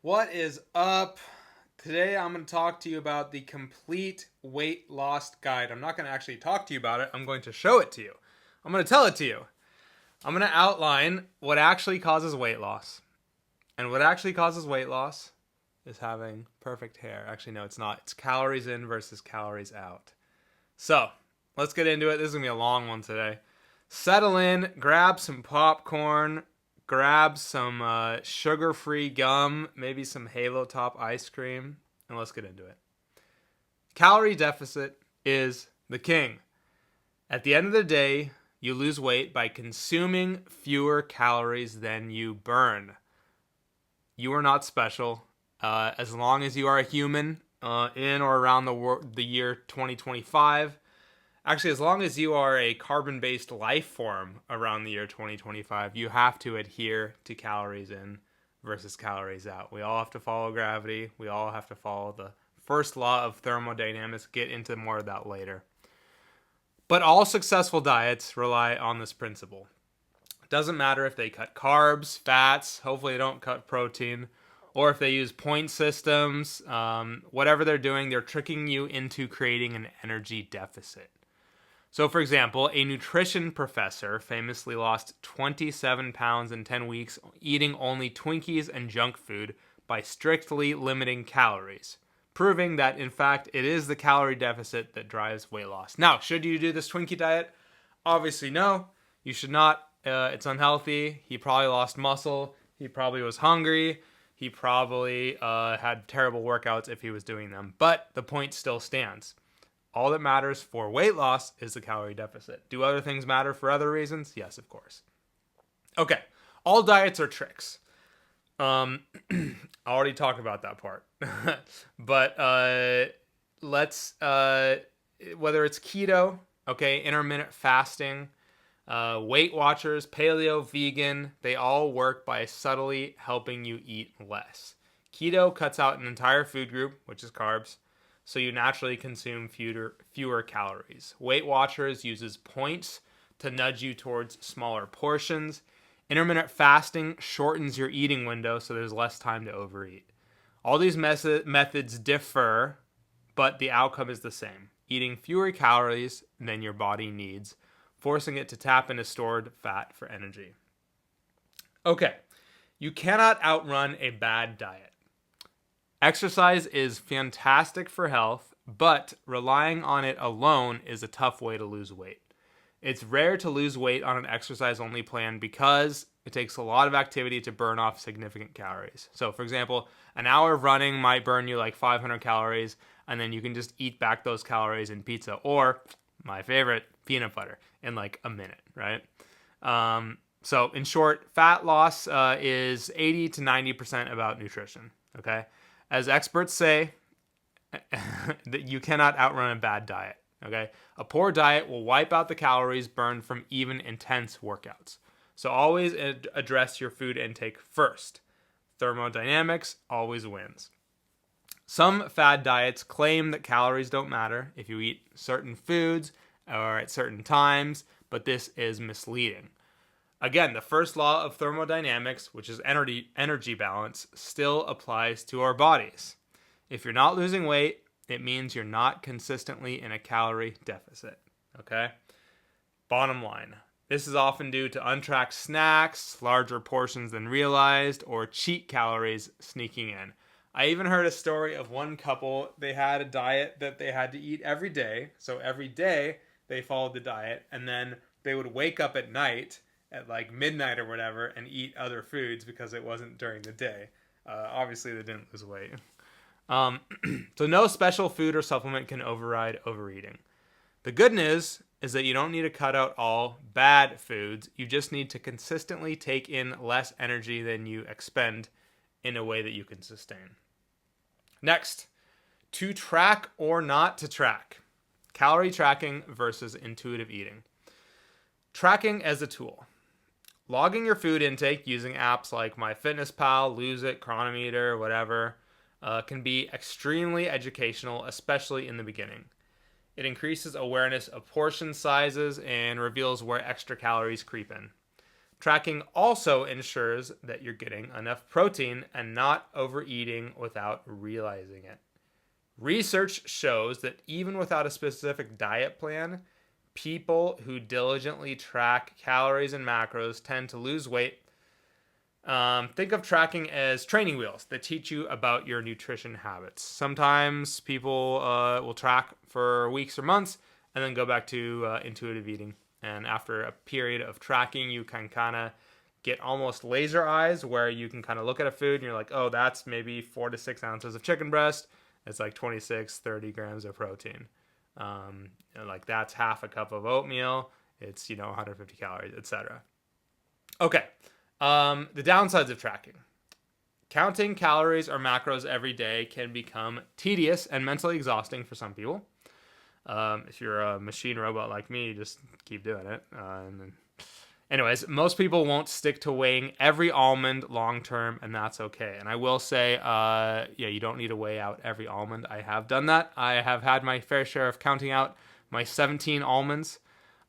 What is up? Today I'm going to talk to you about the complete weight loss guide. I'm not going to actually talk to you about it. I'm going to show it to you. I'm going to tell it to you. I'm going to outline what actually causes weight loss. And what actually causes weight loss is having perfect hair. Actually, no, it's not. It's calories in versus calories out. So, let's get into it. This is going to be a long one today. Settle in, grab some popcorn, grab some sugar-free gum, maybe some Halo Top ice cream, and let's get into it. Calorie deficit is the king. At the end of the day, you lose weight by consuming fewer calories than you burn. You are not special. As long as you are a human in or around the year 2025, actually, as long as you are a carbon-based life form around the year 2025, you have to adhere to calories in versus calories out. We all have to follow gravity. We all have to follow the first law of thermodynamics. Get into more of that later. But all successful diets rely on this principle. It doesn't matter if they cut carbs, fats, hopefully they don't cut protein, or if they use point systems. Whatever they're doing, they're tricking you into creating an energy deficit. So, for example, a nutrition professor famously lost 27 pounds in 10 weeks eating only Twinkies and junk food by strictly limiting calories, proving that, in fact, it is the calorie deficit that drives weight loss. Now, should you do this Twinkie diet? Obviously, no. You should not. It's unhealthy. He probably lost muscle. He probably was hungry. He probably had terrible workouts if he was doing them. But the point still stands. All that matters for weight loss is the calorie deficit. Do other things matter for other reasons? Yes, of course. Okay, all diets are tricks. I already talked about that part. But let's, whether it's keto, okay, intermittent fasting, Weight Watchers, paleo, vegan, they all work by subtly helping you eat less. Keto cuts out an entire food group, which is carbs, so you naturally consume fewer calories. Weight Watchers uses points to nudge you towards smaller portions. Intermittent fasting shortens your eating window, so there's less time to overeat. All these methods differ, but the outcome is the same. Eating fewer calories than your body needs, forcing it to tap into stored fat for energy. Okay, you cannot outrun a bad diet. Exercise is fantastic for health, but relying on it alone is a tough way to lose weight. It's rare to lose weight on an exercise-only plan because it takes a lot of activity to burn off significant calories. So, for example, an hour of running might burn you like 500 calories, and then you can just eat back those calories in pizza, or, my favorite, peanut butter in like a minute, right? So, in short, fat loss is 80 to 90% about nutrition, okay? As experts say, that you cannot outrun a bad diet, okay? A poor diet will wipe out the calories burned from even intense workouts. So always address your food intake first. Thermodynamics always wins. Some fad diets claim that calories don't matter if you eat certain foods or at certain times, but this is misleading. Again, the first law of thermodynamics, which is energy balance, still applies to our bodies. If you're not losing weight, it means you're not consistently in a calorie deficit. Okay? Bottom line, this is often due to untracked snacks, larger portions than realized, or cheat calories sneaking in. I even heard a story of one couple, they had a diet that they had to eat every day. So every day they followed the diet, and then they would wake up at night at like midnight or whatever and eat other foods because it wasn't during the day. Obviously, they didn't lose weight. So no special food or supplement can override overeating. The good news is that you don't need to cut out all bad foods. You just need to consistently take in less energy than you expend in a way that you can sustain. Next, to track or not to track. Calorie tracking versus intuitive eating. Tracking as a tool. Logging your food intake using apps like MyFitnessPal, Lose It, Chronometer, whatever, can be extremely educational, especially in the beginning. It increases awareness of portion sizes and reveals where extra calories creep in. Tracking also ensures that you're getting enough protein and not overeating without realizing it. Research shows that even without a specific diet plan, people who diligently track calories and macros tend to lose weight. Think of tracking as training wheels that teach you about your nutrition habits. Sometimes people will track for weeks or months and then go back to intuitive eating. And after a period of tracking, you can kind of get almost laser eyes where you can kind of look at a food and you're like, oh, that's maybe 4 to 6 ounces of chicken breast. It's like 26, 30 grams of protein. Like that's half a cup of oatmeal. It's, 150 calories, etc. Okay. The downsides of tracking. Counting calories or macros every day can become tedious and mentally exhausting for some people. If you're a machine robot like me, just keep doing it. Anyways, most people won't stick to weighing every almond long term, and that's okay. And I will say, you don't need to weigh out every almond. I have done that. I have had my fair share of counting out my 17 almonds,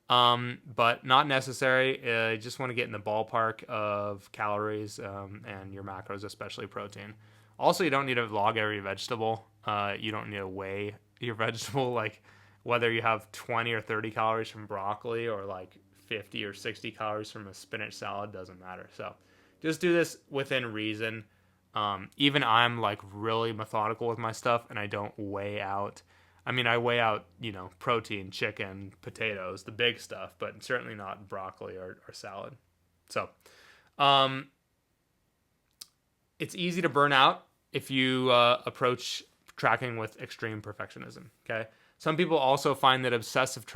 but not necessary. You just want to get in the ballpark of calories and your macros, especially protein. Also, you don't need to log every vegetable. You don't need to weigh your vegetable, like whether you have 20 or 30 calories from broccoli or like 50 or 60 calories from a spinach salad, doesn't matter. So just do this within reason. Even I'm like really methodical with my stuff and I don't weigh out. I mean, I weigh out, protein, chicken, potatoes, the big stuff, but certainly not broccoli or salad. So it's easy to burn out if you approach tracking with extreme perfectionism. Okay. Some people also find that obsessively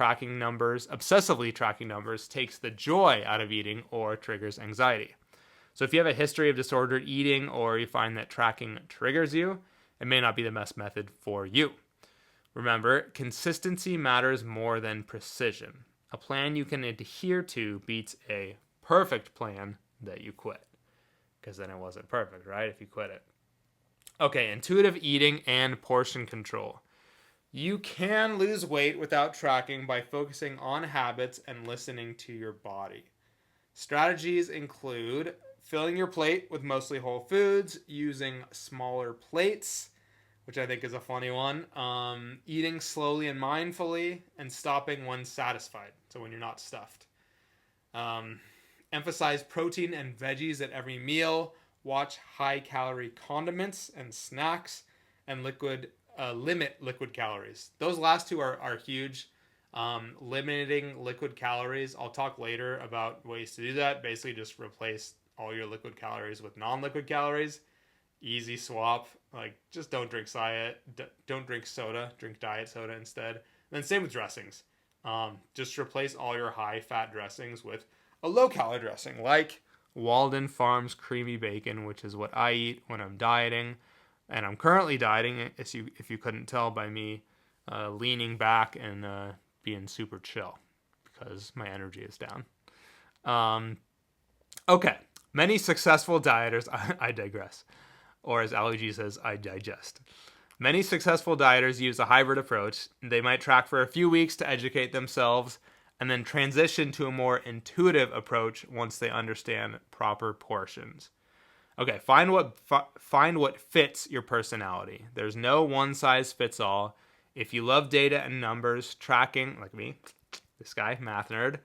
tracking numbers takes the joy out of eating or triggers anxiety. So if you have a history of disordered eating or you find that tracking triggers you, it may not be the best method for you. Remember, consistency matters more than precision. A plan you can adhere to beats a perfect plan that you quit. Because then it wasn't perfect, right? If you quit it. Okay, intuitive eating and portion control. You can lose weight without tracking by focusing on habits and listening to your body. Strategies include filling your plate with mostly whole foods, using smaller plates, which I think is a funny one, eating slowly and mindfully, and stopping when satisfied, so when you're not stuffed. Emphasize protein and veggies at every meal, watch high-calorie condiments and snacks, and limit liquid calories. Those last two are huge. Limiting liquid calories. I'll talk later about ways to do that. Basically, just replace all your liquid calories with non-liquid calories. Easy swap. Like, just don't drink don't drink soda. Drink diet soda instead. And then same with dressings. Just replace all your high-fat dressings with a low-calorie dressing, like Walden Farms creamy bacon, which is what I eat when I'm dieting. And I'm currently dieting, if you couldn't tell by me leaning back and being super chill because my energy is down. Okay, many successful dieters, I digress. Or as Ali G says, I digest. Many successful dieters use a hybrid approach. They might track for a few weeks to educate themselves and then transition to a more intuitive approach once they understand proper portions. Okay, find what fits your personality. There's no one size fits all. If you love data and numbers, tracking, like me, this guy, math nerd,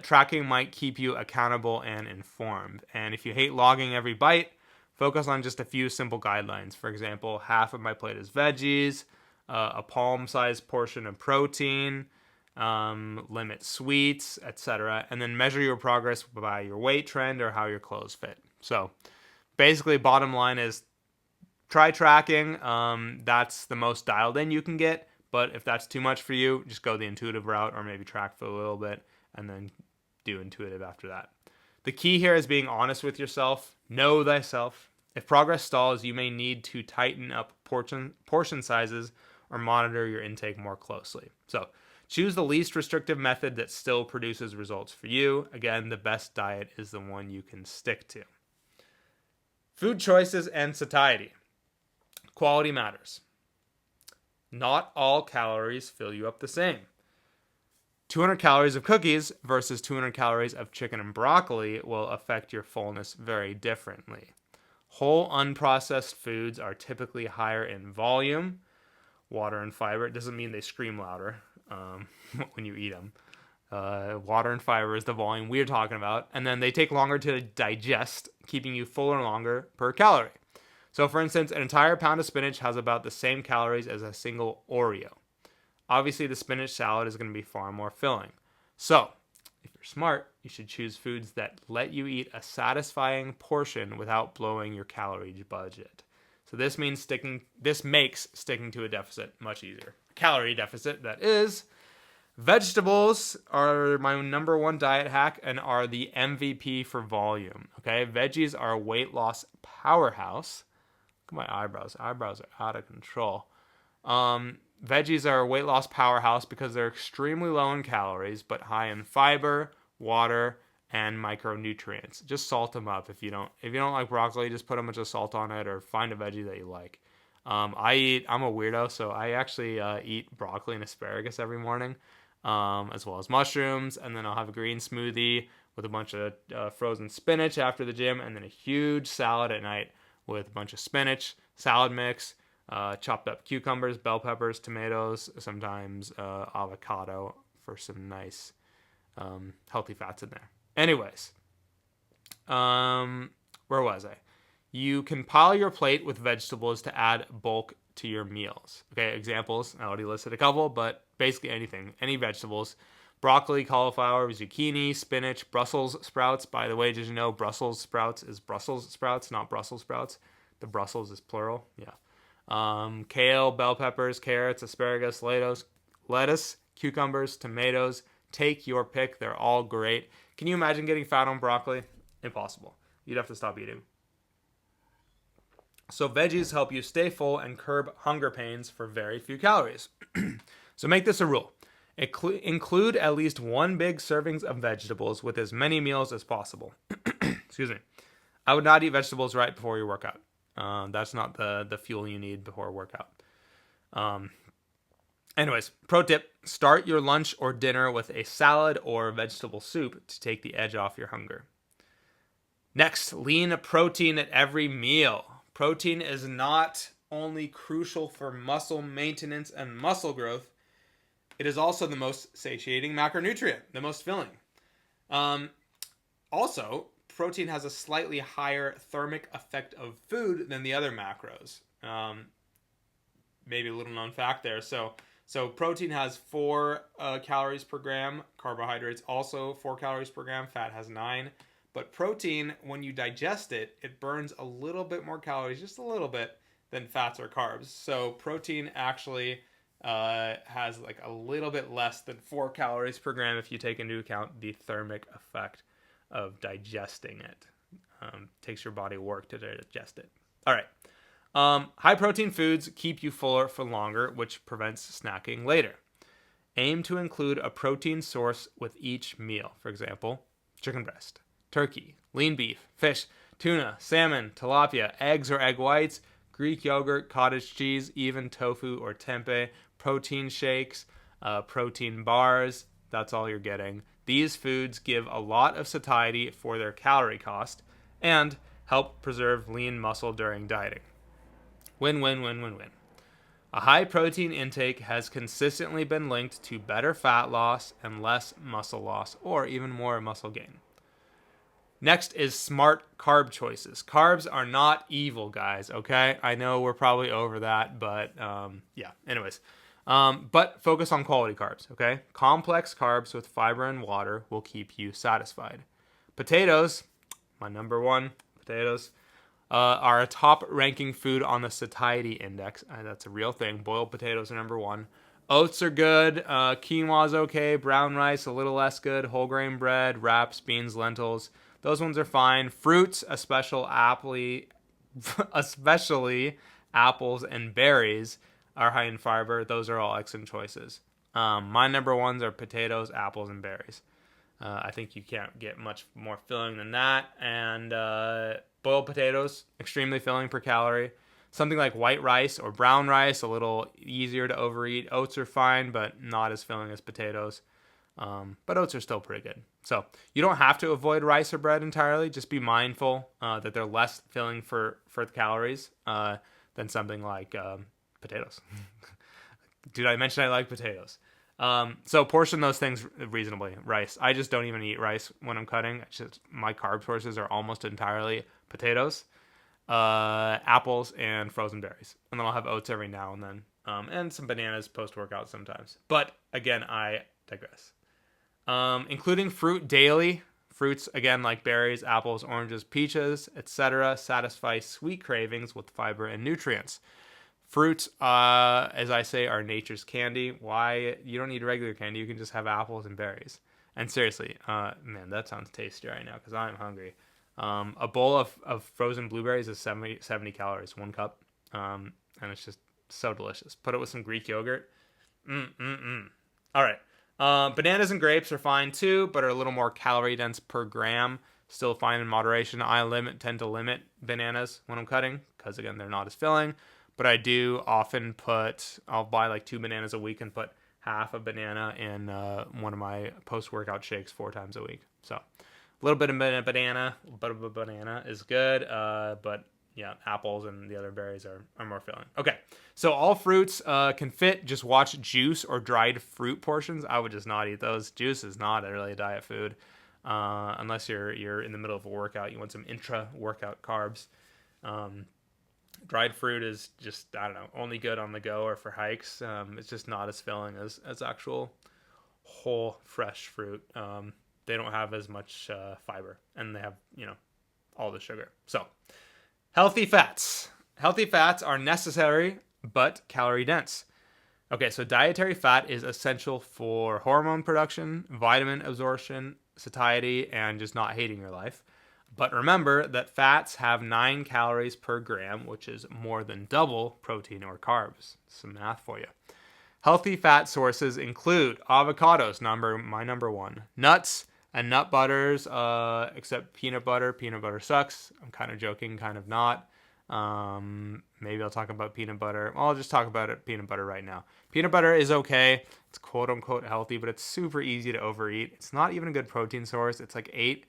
tracking might keep you accountable and informed. And if you hate logging every bite, focus on just a few simple guidelines. For example, half of my plate is veggies, a palm-sized portion of protein, limit sweets, etc. And then measure your progress by your weight trend or how your clothes fit. So basically, bottom line is try tracking. That's the most dialed in you can get. But if that's too much for you, just go the intuitive route or maybe track for a little bit and then do intuitive after that. The key here is being honest with yourself. Know thyself. If progress stalls, you may need to tighten up portion sizes or monitor your intake more closely. So choose the least restrictive method that still produces results for you. Again, the best diet is the one you can stick to. Food choices and satiety. Quality matters. Not all calories fill you up the same. 200 calories of cookies versus 200 calories of chicken and broccoli will affect your fullness very differently. Whole unprocessed foods are typically higher in volume, water, and fiber. It doesn't mean they scream louder when you eat them. Water and fiber is the volume we're talking about. And then they take longer to digest, keeping you fuller longer per calorie. So, for instance, an entire pound of spinach has about the same calories as a single Oreo. Obviously, the spinach salad is going to be far more filling. So, if you're smart, you should choose foods that let you eat a satisfying portion without blowing your calorie budget. So this makes sticking to a deficit much easier. A calorie deficit, that is. Vegetables are my number one diet hack and are the MVP for volume. Okay, veggies are a weight loss powerhouse. Look at my eyebrows. Eyebrows are out of control. Veggies are a weight loss powerhouse because they're extremely low in calories, but high in fiber, water, and micronutrients. Just salt them up. If you don't like broccoli, just put a bunch of salt on it, or find a veggie that you like. I'm a weirdo, so I actually eat broccoli and asparagus every morning, as well as mushrooms, and then I'll have a green smoothie with a bunch of frozen spinach after the gym, and then a huge salad at night with a bunch of spinach, salad mix, chopped up cucumbers, bell peppers, tomatoes, sometimes avocado for some nice healthy fats in there. Anyways, where was I? You can pile your plate with vegetables to add bulk to your meals. Okay, examples. I already listed a couple, but basically anything, any vegetables. Broccoli, cauliflower, zucchini, spinach, Brussels sprouts. By the way, did you know Brussels sprouts is Brussels sprouts, not Brussels sprouts? The Brussels is plural. Yeah. Kale, bell peppers, carrots, asparagus, lettuce, cucumbers, tomatoes. Take your pick. They're all great. Can you imagine getting fat on broccoli? Impossible. You'd have to stop eating. So veggies help you stay full and curb hunger pains for very few calories. So make this a rule. Include at least one big servings of vegetables with as many meals as possible. Excuse me. I would not eat vegetables right before your workout. That's not the fuel you need before a workout. Anyways, pro tip, start your lunch or dinner with a salad or vegetable soup to take the edge off your hunger. Next, lean protein at every meal. Protein is not only crucial for muscle maintenance and muscle growth, it is also the most satiating macronutrient, the most filling. Also, protein has a slightly higher thermic effect of food than the other macros. Maybe a little known fact there. So protein has 4 calories per gram. Carbohydrates also 4 calories per gram. Fat has 9. But protein, when you digest it, it burns a little bit more calories, just a little bit, than fats or carbs. So protein actually has like a little bit less than 4 calories per gram if you take into account the thermic effect of digesting it. Takes your body work to digest it. All right. High protein foods keep you fuller for longer, which prevents snacking later. Aim to include a protein source with each meal. For example, chicken breast, turkey, lean beef, fish, tuna, salmon, tilapia, eggs or egg whites, Greek yogurt, cottage cheese, even tofu or tempeh, protein shakes, protein bars. That's all you're getting. These foods give a lot of satiety for their calorie cost and help preserve lean muscle during dieting. Win, win, win, win, win. A high protein intake has consistently been linked to better fat loss and less muscle loss, or even more muscle gain. Next is smart carb choices. Carbs are not evil, guys, okay? I know we're probably over that, but yeah, anyways. But focus on quality carbs, okay? Complex carbs with fiber and water will keep you satisfied. Potatoes, my number one, potatoes, are a top-ranking food on the satiety index. That's a real thing. Boiled potatoes are number one. Oats are good. Quinoa's okay. Brown rice, a little less good. Whole grain bread, wraps, beans, lentils. Those ones are fine. Fruits, especially apples and berries, are high in fiber. Those are all excellent choices. My number ones are potatoes, apples, and berries. I think you can't get much more filling than that. And boiled potatoes, extremely filling per calorie. Something like white rice or brown rice, a little easier to overeat. Oats are fine, but not as filling as potatoes. But oats are still pretty good. So you don't have to avoid rice or bread entirely. Just be mindful that they're less filling for the calories than something like potatoes. Did I mention I like potatoes? So portion those things reasonably. Rice. I just don't even eat rice when I'm cutting. It's just, my carb sources are almost entirely potatoes, apples, and frozen berries. And then I'll have oats every now and then. And some bananas post-workout sometimes. But again, I digress. Including fruit daily. Fruits, again, like berries, apples, oranges, peaches, etc., satisfy sweet cravings with fiber and nutrients. Fruits, as I say, are nature's candy. Why? You don't need regular candy. You can just have apples and berries. And seriously, man, that sounds tasty right now because I'm hungry. A bowl of frozen blueberries is 70 calories, 1 cup. And it's just so delicious. Put it with some Greek yogurt. All right. Bananas and grapes are fine too, but are a little more calorie dense per gram. Still fine in moderation. I tend to limit bananas when I'm cutting because, again, they're not as filling. But I do often I'll buy like 2 bananas a week and put half a banana in one of my post-workout shakes 4 times a week. So a little bit of banana is good, but yeah, apples and the other berries are more filling. Okay, so all fruits can fit. Just watch juice or dried fruit portions. I would just not eat those. Juice is not really a diet food unless you're in the middle of a workout. You want some intra-workout carbs. Dried fruit is just, I don't know, only good on the go or for hikes. It's just not as filling as actual whole fresh fruit. They don't have as much fiber, and they have, all the sugar. So healthy fats. Healthy fats are necessary but calorie dense. Okay, so dietary fat is essential for hormone production, vitamin absorption, satiety, and just not hating your life. But remember that fats have 9 calories per gram, which is more than double protein or carbs. Some math for you. Healthy fat sources include avocados, my number one. Nuts and nut butters, except peanut butter. Peanut butter sucks. I'm kind of joking, kind of not. Maybe I'll talk about peanut butter. Well, I'll just talk about peanut butter right now. Peanut butter is okay. It's quote unquote healthy, but it's super easy to overeat. It's not even a good protein source. It's like 8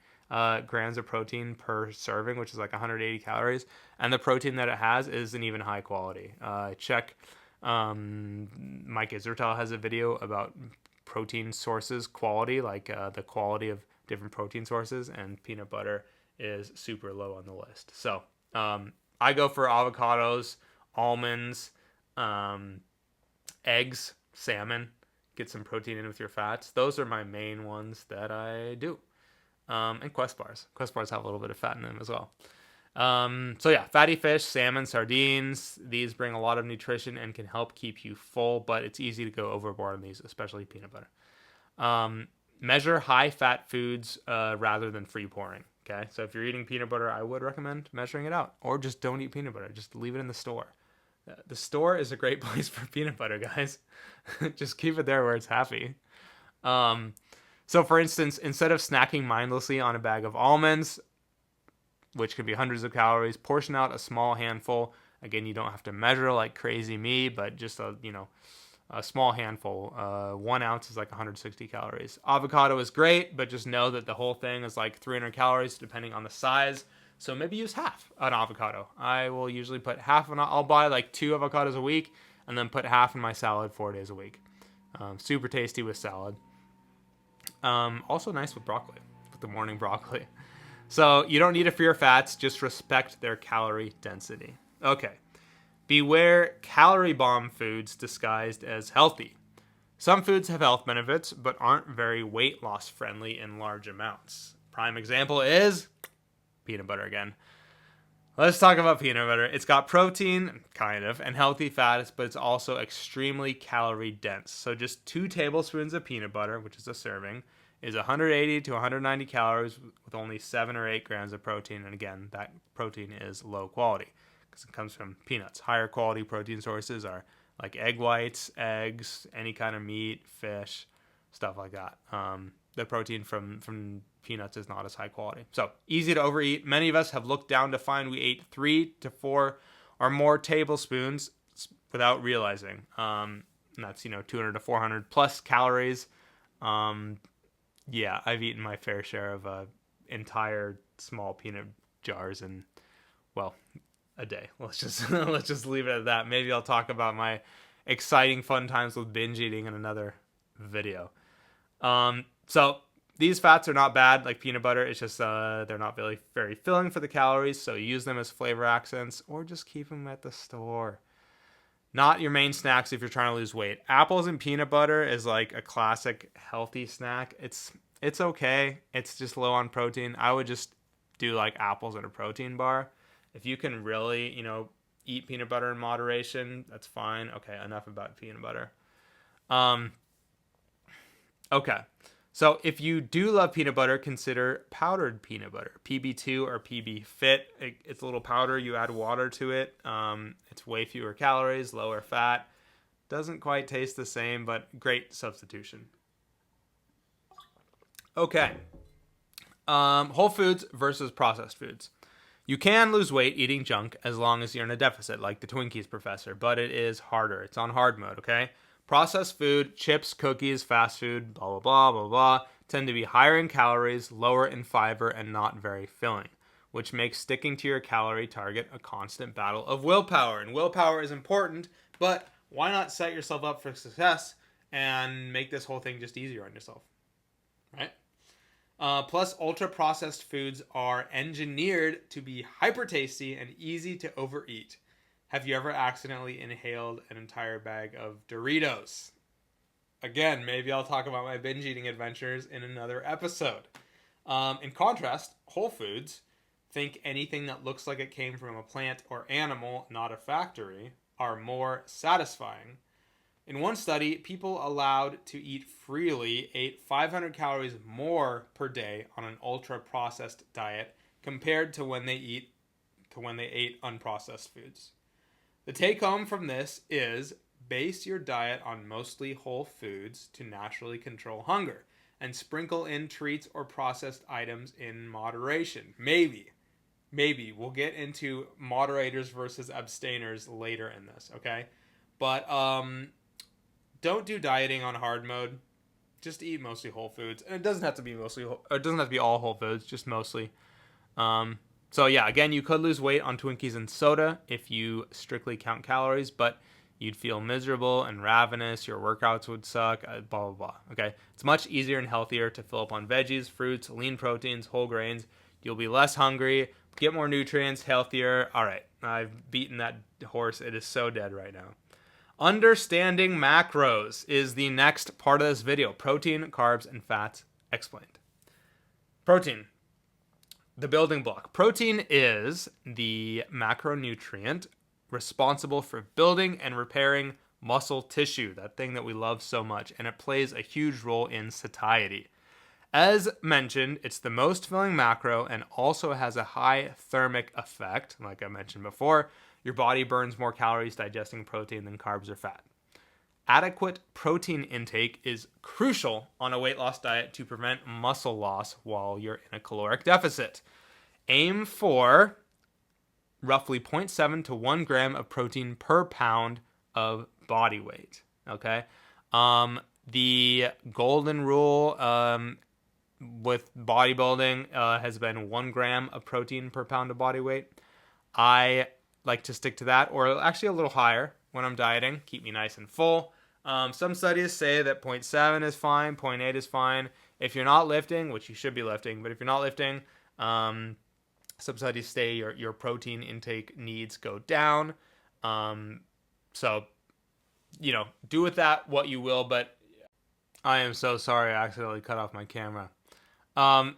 grams of protein per serving, which is like 180 calories. And the protein that it has isn't even high quality. Mike Israel has a video about protein sources quality, like the quality of different protein sources, and peanut butter is super low on the list. So I go for avocados, almonds, eggs, salmon. Get some protein in with your fats. Those are my main ones that I do. And Quest bars. Quest bars have a little bit of fat in them as well. So yeah, fatty fish, salmon, sardines. These bring a lot of nutrition and can help keep you full, but it's easy to go overboard on these, especially peanut butter. Measure high fat foods rather than free pouring. Okay, so if you're eating peanut butter, I would recommend measuring it out, or just don't eat peanut butter. Just leave it in the store. The store is a great place for peanut butter, guys. Just keep it there where it's happy. So, for instance, instead of snacking mindlessly on a bag of almonds, which can be hundreds of calories, portion out a small handful. Again, you don't have to measure like crazy me, but just a small handful. 1 ounce is like 160 calories. Avocado is great, but just know that the whole thing is like 300 calories depending on the size. So maybe use half an avocado. I will usually put half I'll buy like 2 avocados a week and then put half in my salad 4 days a week. Super tasty with salad. Also nice with broccoli, with the morning broccoli. So you don't need to fear fats, just respect their calorie density. Okay. Beware calorie bomb foods disguised as healthy. Some foods have health benefits, but aren't very weight loss friendly in large amounts. Prime example is peanut butter again. Let's talk about peanut butter. It's got protein, kind of, and healthy fats, but it's also extremely calorie dense. So just 2 tablespoons of peanut butter, which is a serving, is 180 to 190 calories with only 7 or 8 grams of protein. And again, that protein is low quality because it comes from peanuts. Higher quality protein sources are like egg whites, eggs, any kind of meat, fish, stuff like that. The protein from peanuts is not as high quality. So easy to overeat. Many of us have looked down to find we ate 3 to 4 or more tablespoons without realizing. And that's 200 to 400 plus calories. Yeah, I've eaten my fair share of entire small peanut jars in, well, a day. Let's just let's just leave it at that. Maybe I'll talk about my exciting fun times with binge eating in another video. So these fats are not bad, like peanut butter. It's just they're not really very filling for the calories. So use them as flavor accents, or just keep them at the store. Not your main snacks if you're trying to lose weight. Apples and peanut butter is like a classic healthy snack. It's okay. It's just low on protein. I would just do like apples and a protein bar. If you can really, eat peanut butter in moderation, that's fine. Okay, enough about peanut butter. Um, okay. So if you do love peanut butter, consider powdered peanut butter, PB2 or PB Fit. It's a little powder. You add water to it. It's way fewer calories, lower fat. Doesn't quite taste the same, but great substitution. Okay. Whole foods versus processed foods. You can lose weight eating junk as long as you're in a deficit, like the Twinkies professor, but it is harder. It's on hard mode, okay? Processed food, chips, cookies, fast food, blah, blah, blah, blah, blah, tend to be higher in calories, lower in fiber, and not very filling, which makes sticking to your calorie target a constant battle of willpower. And willpower is important, but why not set yourself up for success and make this whole thing just easier on yourself, right? Plus, ultra processed foods are engineered to be hyper tasty and easy to overeat. Have you ever accidentally inhaled an entire bag of Doritos? Again, maybe I'll talk about my binge eating adventures in another episode. In contrast, whole foods, think anything that looks like it came from a plant or animal, not a factory, are more satisfying. In one study, people allowed to eat freely ate 500 calories more per day on an ultra-processed diet compared to when they ate unprocessed foods. The take home from this is base your diet on mostly whole foods to naturally control hunger and sprinkle in treats or processed items in moderation. Maybe we'll get into moderators versus abstainers later in this, okay? But don't do dieting on hard mode. Just eat mostly whole foods, and it doesn't have to be all whole foods, just mostly. So yeah, again, you could lose weight on Twinkies and soda if you strictly count calories, but you'd feel miserable and ravenous. Your workouts would suck. Blah blah blah. Okay, it's much easier and healthier to fill up on veggies, fruits, lean proteins, whole grains. You'll be less hungry, get more nutrients, healthier. All right, I've beaten that horse. It is so dead right now. Understanding macros is the next part of this video. Protein, carbs, and fats explained. Protein, the building block. Protein is the macronutrient responsible for building and repairing muscle tissue, that thing that we love so much, and it plays a huge role in satiety. As mentioned, it's the most filling macro and also has a high thermic effect, like I mentioned before. Your body burns more calories digesting protein than carbs or fat. Adequate protein intake is crucial on a weight loss diet to prevent muscle loss while you're in a caloric deficit. Aim for roughly 0.7 to 1 gram of protein per pound of body weight. Okay? The golden rule with bodybuilding has been 1 gram of protein per pound of body weight. I like to stick to that, or actually a little higher when I'm dieting. Keep me nice and full. Some studies say that 0.7 is fine, 0.8 is fine. If you're not lifting, which you should be lifting, but if you're not lifting, some studies say your protein intake needs go down. So, do with that what you will, but I am so sorry I accidentally cut off my camera.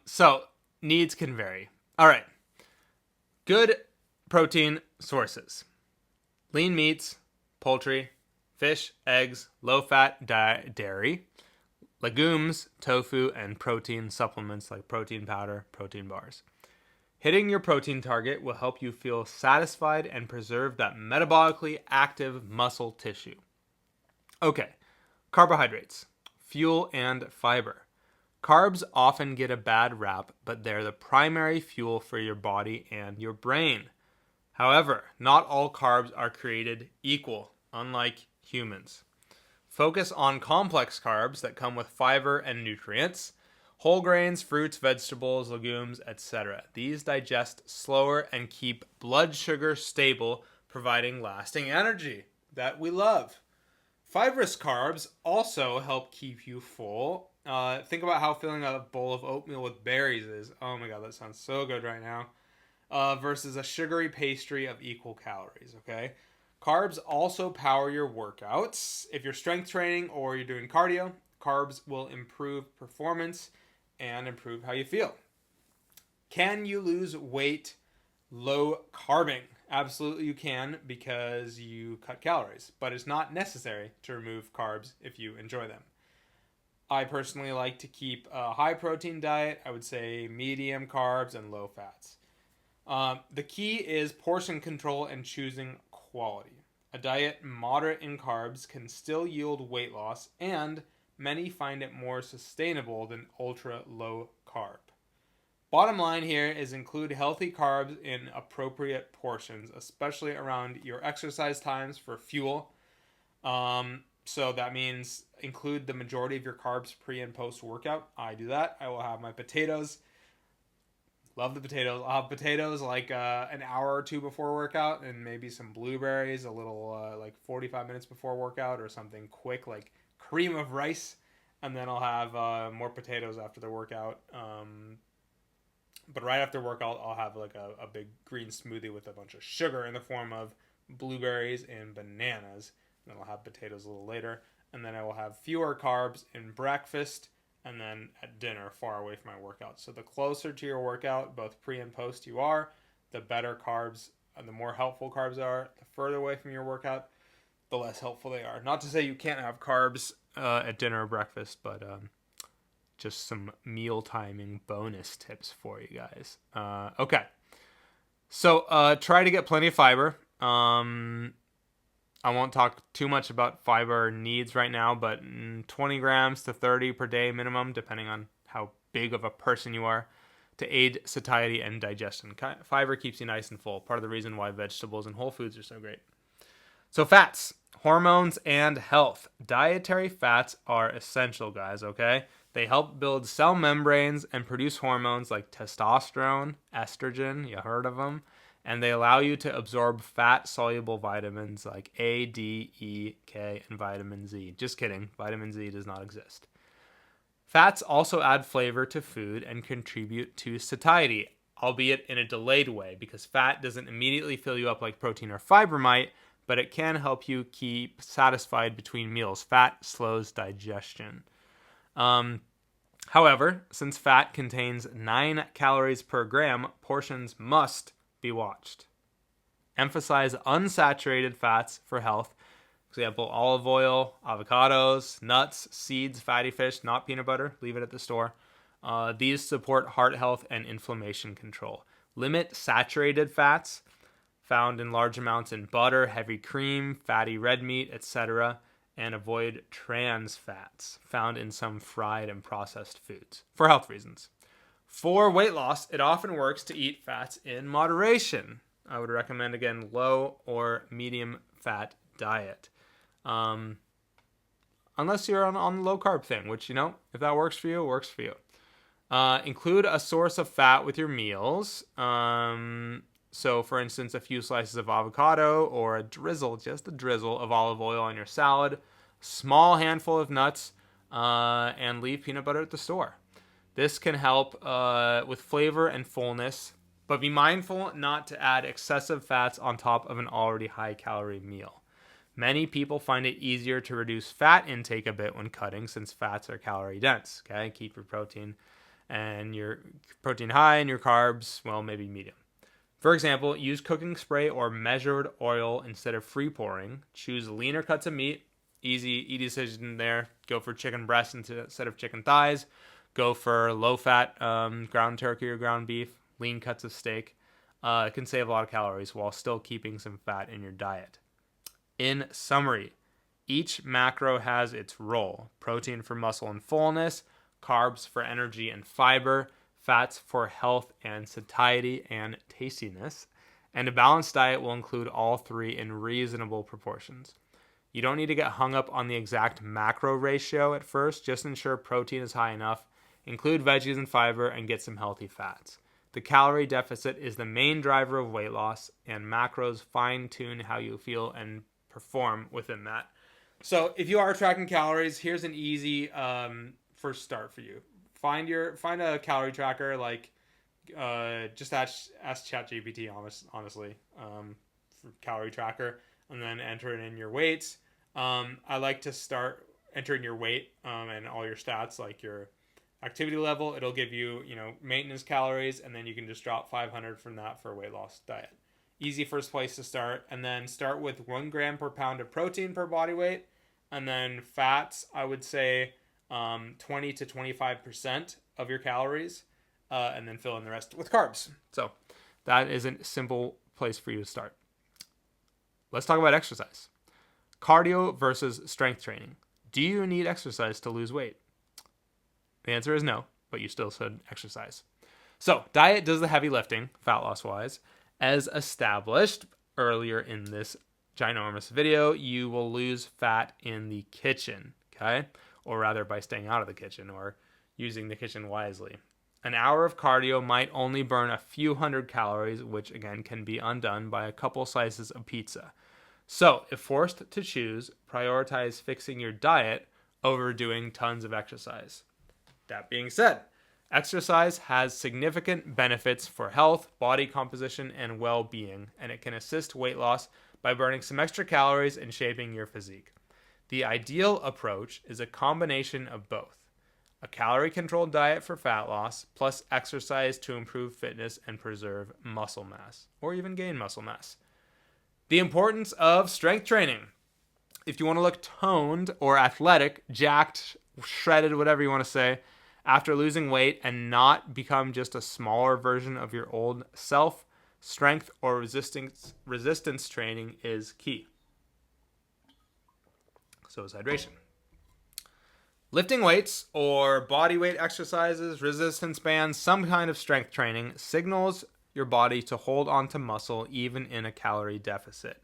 So, needs can vary. All right. Good protein sources: lean meats, poultry, fish, eggs, low-fat dairy, legumes, tofu, and protein supplements like protein powder, protein bars. Hitting your protein target will help you feel satisfied and preserve that metabolically active muscle tissue. Okay, carbohydrates, fuel, and fiber. Carbs often get a bad rap, but they're the primary fuel for your body and your brain. However, not all carbs are created equal, unlike humans. Focus on complex carbs that come with fiber and nutrients. Whole grains, fruits, vegetables, legumes, etc. These digest slower and keep blood sugar stable, providing lasting energy that we love. Fibrous carbs also help keep you full. Think about how filling a bowl of oatmeal with berries is. Oh my god, that sounds so good right now. Versus a sugary pastry of equal calories, okay? Carbs also power your workouts. If you're strength training or you're doing cardio, carbs will improve performance and improve how you feel. Can you lose weight low carbing? Absolutely you can, because you cut calories, but it's not necessary to remove carbs if you enjoy them. I personally like to keep a high protein diet. I would say medium carbs and low fats. The key is portion control and choosing quality. A diet moderate in carbs can still yield weight loss, and many find it more sustainable than ultra low carb. Bottom line here is include healthy carbs in appropriate portions, especially around your exercise times for fuel. So that means include the majority of your carbs pre and post workout. I do that. I will have my potatoes. Love the potatoes. I'll have potatoes like an hour or two before workout, and maybe some blueberries a little like 45 minutes before workout, or something quick like cream of rice. And then I'll have more potatoes after the workout. But right after workout, I'll have like a big green smoothie with a bunch of sugar in the form of blueberries and bananas. And then I'll have potatoes a little later. And then I will have fewer carbs in breakfast, and then at dinner, far away from my workout. So the closer to your workout, both pre and post you are, the better carbs and the more helpful carbs are. The further away from your workout, the less helpful they are. Not to say you can't have carbs at dinner or breakfast, but just some meal timing bonus tips for you guys. Okay. So try to get plenty of fiber. I won't talk too much about fiber needs right now, but 20 grams to 30 per day minimum, depending on how big of a person you are, to aid satiety and digestion. Fiber keeps you nice and full. Part of the reason why vegetables and whole foods are so great. So fats, hormones, and health. Dietary fats are essential, guys, okay? They help build cell membranes and produce hormones like testosterone, estrogen, you heard of them, and they allow you to absorb fat-soluble vitamins like A, D, E, K, and vitamin Z. Just kidding, vitamin Z does not exist. Fats also add flavor to food and contribute to satiety, albeit in a delayed way, because fat doesn't immediately fill you up like protein or fiber might, but it can help you keep satisfied between meals. Fat slows digestion. However, since fat contains 9 calories per gram, portions must be watched. Emphasize unsaturated fats for health. For example, olive oil, avocados, nuts, seeds, fatty fish, not peanut butter. Leave it at the store. These support heart health and inflammation control. Limit saturated fats found in large amounts in butter, heavy cream, fatty red meat, etc., and avoid trans fats found in some fried and processed foods for health reasons. For weight loss, it often works to eat fats in moderation. I would recommend, again, low or medium fat diet. Unless you're on the low carb thing, which, if that works for you, it works for you. Include a source of fat with your meals. So, for instance, a few slices of avocado or just a drizzle of olive oil on your salad, small handful of nuts, and leave peanut butter at the store. This can help with flavor and fullness, but be mindful not to add excessive fats on top of an already high-calorie meal. Many people find it easier to reduce fat intake a bit when cutting, since fats are calorie dense. Okay, keep your protein high and your carbs, well, maybe medium. For example, use cooking spray or measured oil instead of free pouring. Choose leaner cuts of meat. Easy decision there. Go for chicken breasts instead of chicken thighs. Go for low-fat ground turkey or ground beef, lean cuts of steak. It can save a lot of calories while still keeping some fat in your diet. In summary, each macro has its role. Protein for muscle and fullness, carbs for energy and fiber, fats for health and satiety and tastiness. And a balanced diet will include all three in reasonable proportions. You don't need to get hung up on the exact macro ratio at first. Just ensure protein is high enough, include veggies and fiber, and get some healthy fats. The calorie deficit is the main driver of weight loss, and macros fine-tune how you feel and perform within that. So if you are tracking calories, here's an easy first start for you. Find a calorie tracker, like just ask ChatGPT, honestly, for calorie tracker, and then enter it in your weights. I like to start entering your weight and all your stats, like your activity level. It'll give you, maintenance calories, and then you can just drop 500 from that for a weight loss diet. Easy first place to start, and then start with 1 gram per pound of protein per body weight, and then fats, I would say 20 to 25% of your calories, and then fill in the rest with carbs. So that is a simple place for you to start. Let's talk about exercise. Cardio versus strength training. Do you need exercise to lose weight? The answer is no, but you still should exercise. So diet does the heavy lifting, fat loss wise. As established earlier in this ginormous video, you will lose fat in the kitchen, okay? Or rather by staying out of the kitchen or using the kitchen wisely. An hour of cardio might only burn a few hundred calories, which again can be undone by a couple slices of pizza. So, if forced to choose, prioritize fixing your diet over doing tons of exercise. That being said, exercise has significant benefits for health, body composition, and well-being, and it can assist weight loss by burning some extra calories and shaping your physique. The ideal approach is a combination of both. A calorie-controlled diet for fat loss, plus exercise to improve fitness and preserve muscle mass, or even gain muscle mass. The importance of strength training. If you want to look toned or athletic, jacked, shredded, whatever you want to say, after losing weight and not become just a smaller version of your old self, strength or resistance training is key. So is hydration. Lifting weights or body weight exercises, resistance bands, some kind of strength training signals your body to hold on to muscle even in a calorie deficit.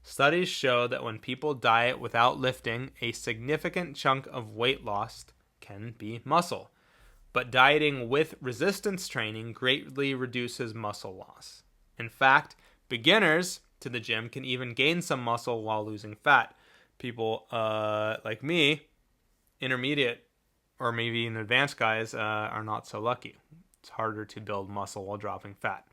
Studies show that when people diet without lifting, a significant chunk of weight lost can be muscle. But dieting with resistance training greatly reduces muscle loss. In fact, beginners to the gym can even gain some muscle while losing fat. People like me, intermediate or maybe even advanced guys, are not so lucky. It's harder to build muscle while dropping fat.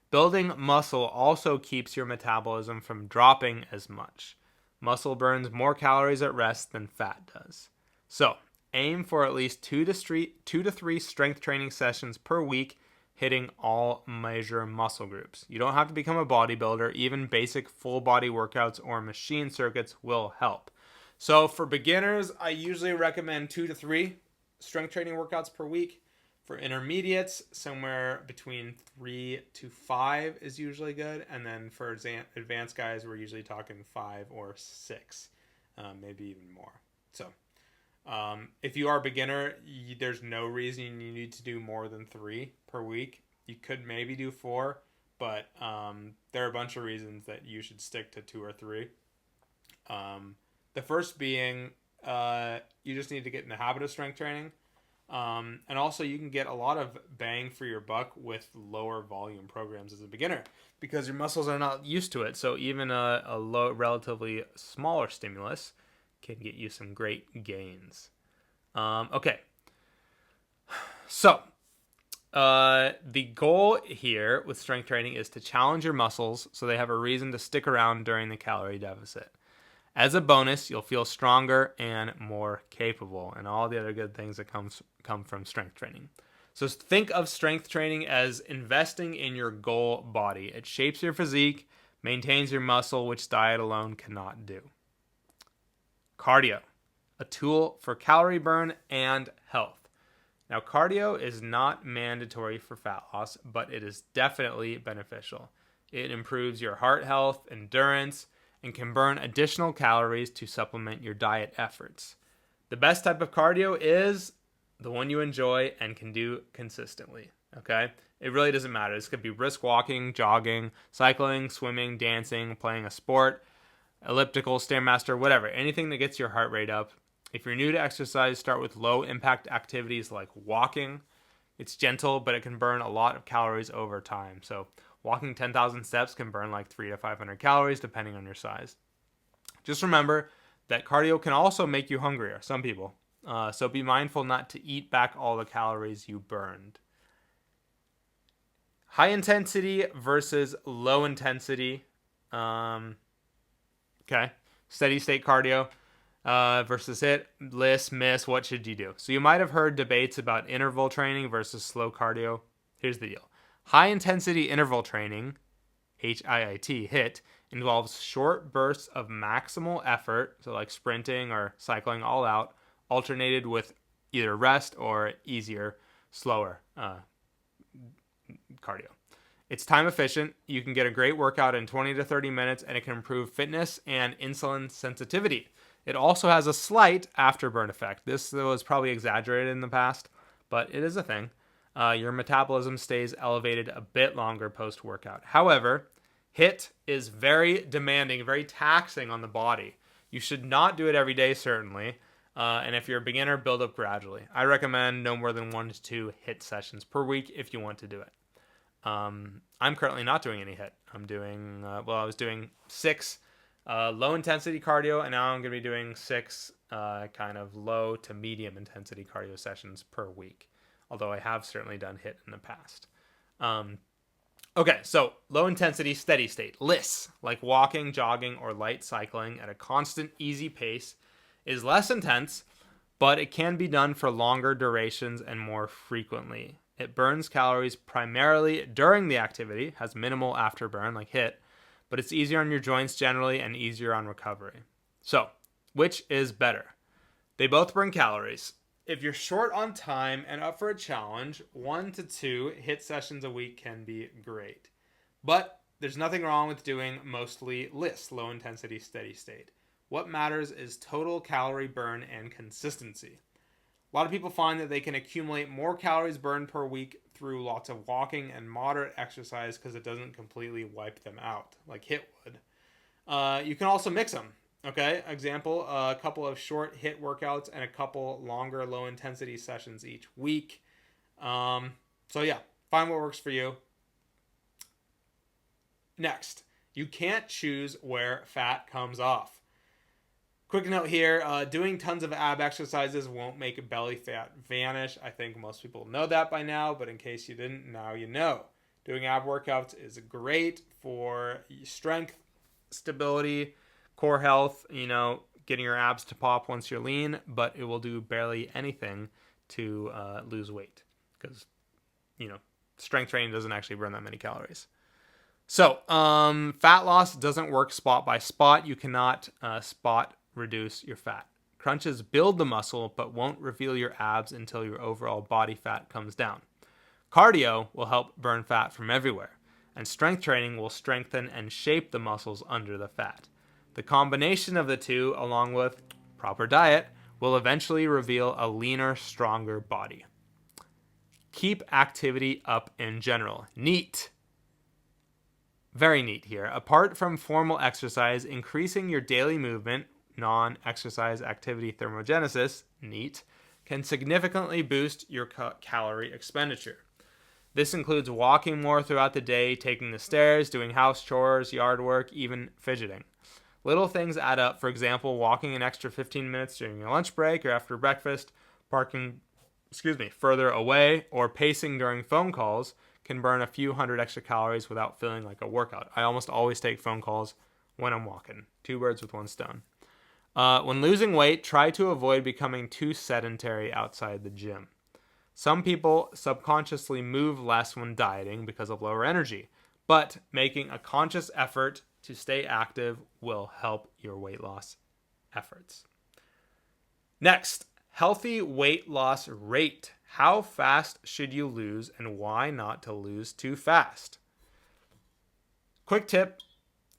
Building muscle also keeps your metabolism from dropping as much. Muscle burns more calories at rest than fat does. So, aim for at least 2 to 3 strength training sessions per week, hitting all major muscle groups. You don't have to become a bodybuilder. Even basic full body workouts or machine circuits will help. So for beginners, I usually recommend 2 to 3 strength training workouts per week. For intermediates, somewhere between 3 to 5 is usually good. And then for advanced guys, we're usually talking 5 or 6, maybe even more. So if you are a beginner, there's no reason you need to do more than 3 per week. You could maybe do 4, but there are a bunch of reasons that you should stick to 2 or 3. The first being you just need to get in the habit of strength training. And also you can get a lot of bang for your buck with lower volume programs as a beginner because your muscles are not used to it. So even a low, relatively smaller stimulus can get you some great gains. Okay. So the goal here with strength training is to challenge your muscles so they have a reason to stick around during the calorie deficit. As a bonus, you'll feel stronger and more capable, and all the other good things that come from strength training. So think of strength training as investing in your goal body. It shapes your physique, maintains your muscle, which diet alone cannot do. Cardio, a tool for calorie burn and health. Now, cardio is not mandatory for fat loss, but it is definitely beneficial. It improves your heart health, endurance, and can burn additional calories to supplement your diet efforts. The best type of cardio is the one you enjoy and can do consistently, okay? It really doesn't matter. This could be brisk walking, jogging, cycling, swimming, dancing, playing a sport. elliptical, Stairmaster, whatever. Anything that gets your heart rate up. If you're new to exercise, start with low impact activities like walking. It's gentle, but it can burn a lot of calories over time. So walking 10,000 steps can burn like 300 to 500 calories depending on your size. Just remember that cardio can also make you hungrier, some people. So be mindful not to eat back all the calories you burned. High intensity versus low intensity. Okay. Steady state cardio versus HIIT, list, miss. What should you do? So you might have heard debates about interval training versus slow cardio. Here's the deal. High intensity interval training, HIIT, involves short bursts of maximal effort, so like sprinting or cycling all out, alternated with either rest or easier, slower cardio. It's time efficient. You can get a great workout in 20 to 30 minutes, and it can improve fitness and insulin sensitivity. It also has a slight afterburn effect. This was probably exaggerated in the past, but it is a thing. Your metabolism stays elevated a bit longer post-workout. However, HIIT is very demanding, very taxing on the body. You should not do it every day, certainly. And if you're a beginner, build up gradually. I recommend no more than 1 to 2 HIIT sessions per week if you want to do it. I'm currently not doing any HIIT. I was doing 6 low intensity cardio, and now I'm going to be doing 6 kind of low to medium intensity cardio sessions per week. Although I have certainly done HIIT in the past. Okay, so low intensity, steady state. LISS, like walking, jogging, or light cycling at a constant, easy pace, is less intense, but it can be done for longer durations and more frequently. It burns calories primarily during the activity, has minimal afterburn like HIIT, but it's easier on your joints generally and easier on recovery. So, which is better? They both burn calories. If you're short on time and up for a challenge, 1 to 2 HIIT sessions a week can be great. But there's nothing wrong with doing mostly LISS, low intensity steady state. What matters is total calorie burn and consistency. A lot of people find that they can accumulate more calories burned per week through lots of walking and moderate exercise because it doesn't completely wipe them out like HIIT would. You can also mix them. Okay, example, a couple of short HIIT workouts and a couple longer low intensity sessions each week. So yeah, find what works for you. Next, you can't choose where fat comes off. Quick note here, doing tons of ab exercises won't make belly fat vanish. I think most people know that by now, but in case you didn't, now you know. Doing ab workouts is great for strength, stability, core health, getting your abs to pop once you're lean, but it will do barely anything to lose weight because, strength training doesn't actually burn that many calories. So, fat loss doesn't work spot by spot. You cannot spot reduce your fat. Crunches build the muscle, but won't reveal your abs until your overall body fat comes down. Cardio will help burn fat from everywhere, and strength training will strengthen and shape the muscles under the fat. The combination of the two, along with proper diet, will eventually reveal a leaner, stronger body. Keep activity up in general. Neat. Very neat here. Apart from formal exercise, increasing your daily movement, non-exercise activity thermogenesis, NEAT, can significantly boost your calorie expenditure. This includes walking more throughout the day, taking the stairs, doing house chores, yard work, even fidgeting. Little things add up. For example, walking an extra 15 minutes during your lunch break or after breakfast, parking further away, or pacing during phone calls can burn a few hundred extra calories without feeling like a workout. I almost always take phone calls when I'm walking. 2 birds with 1 stone. When losing weight, try to avoid becoming too sedentary outside the gym. Some people subconsciously move less when dieting because of lower energy, but making a conscious effort to stay active will help your weight loss efforts. Next, healthy weight loss rate. How fast should you lose and why not to lose too fast? Quick tip,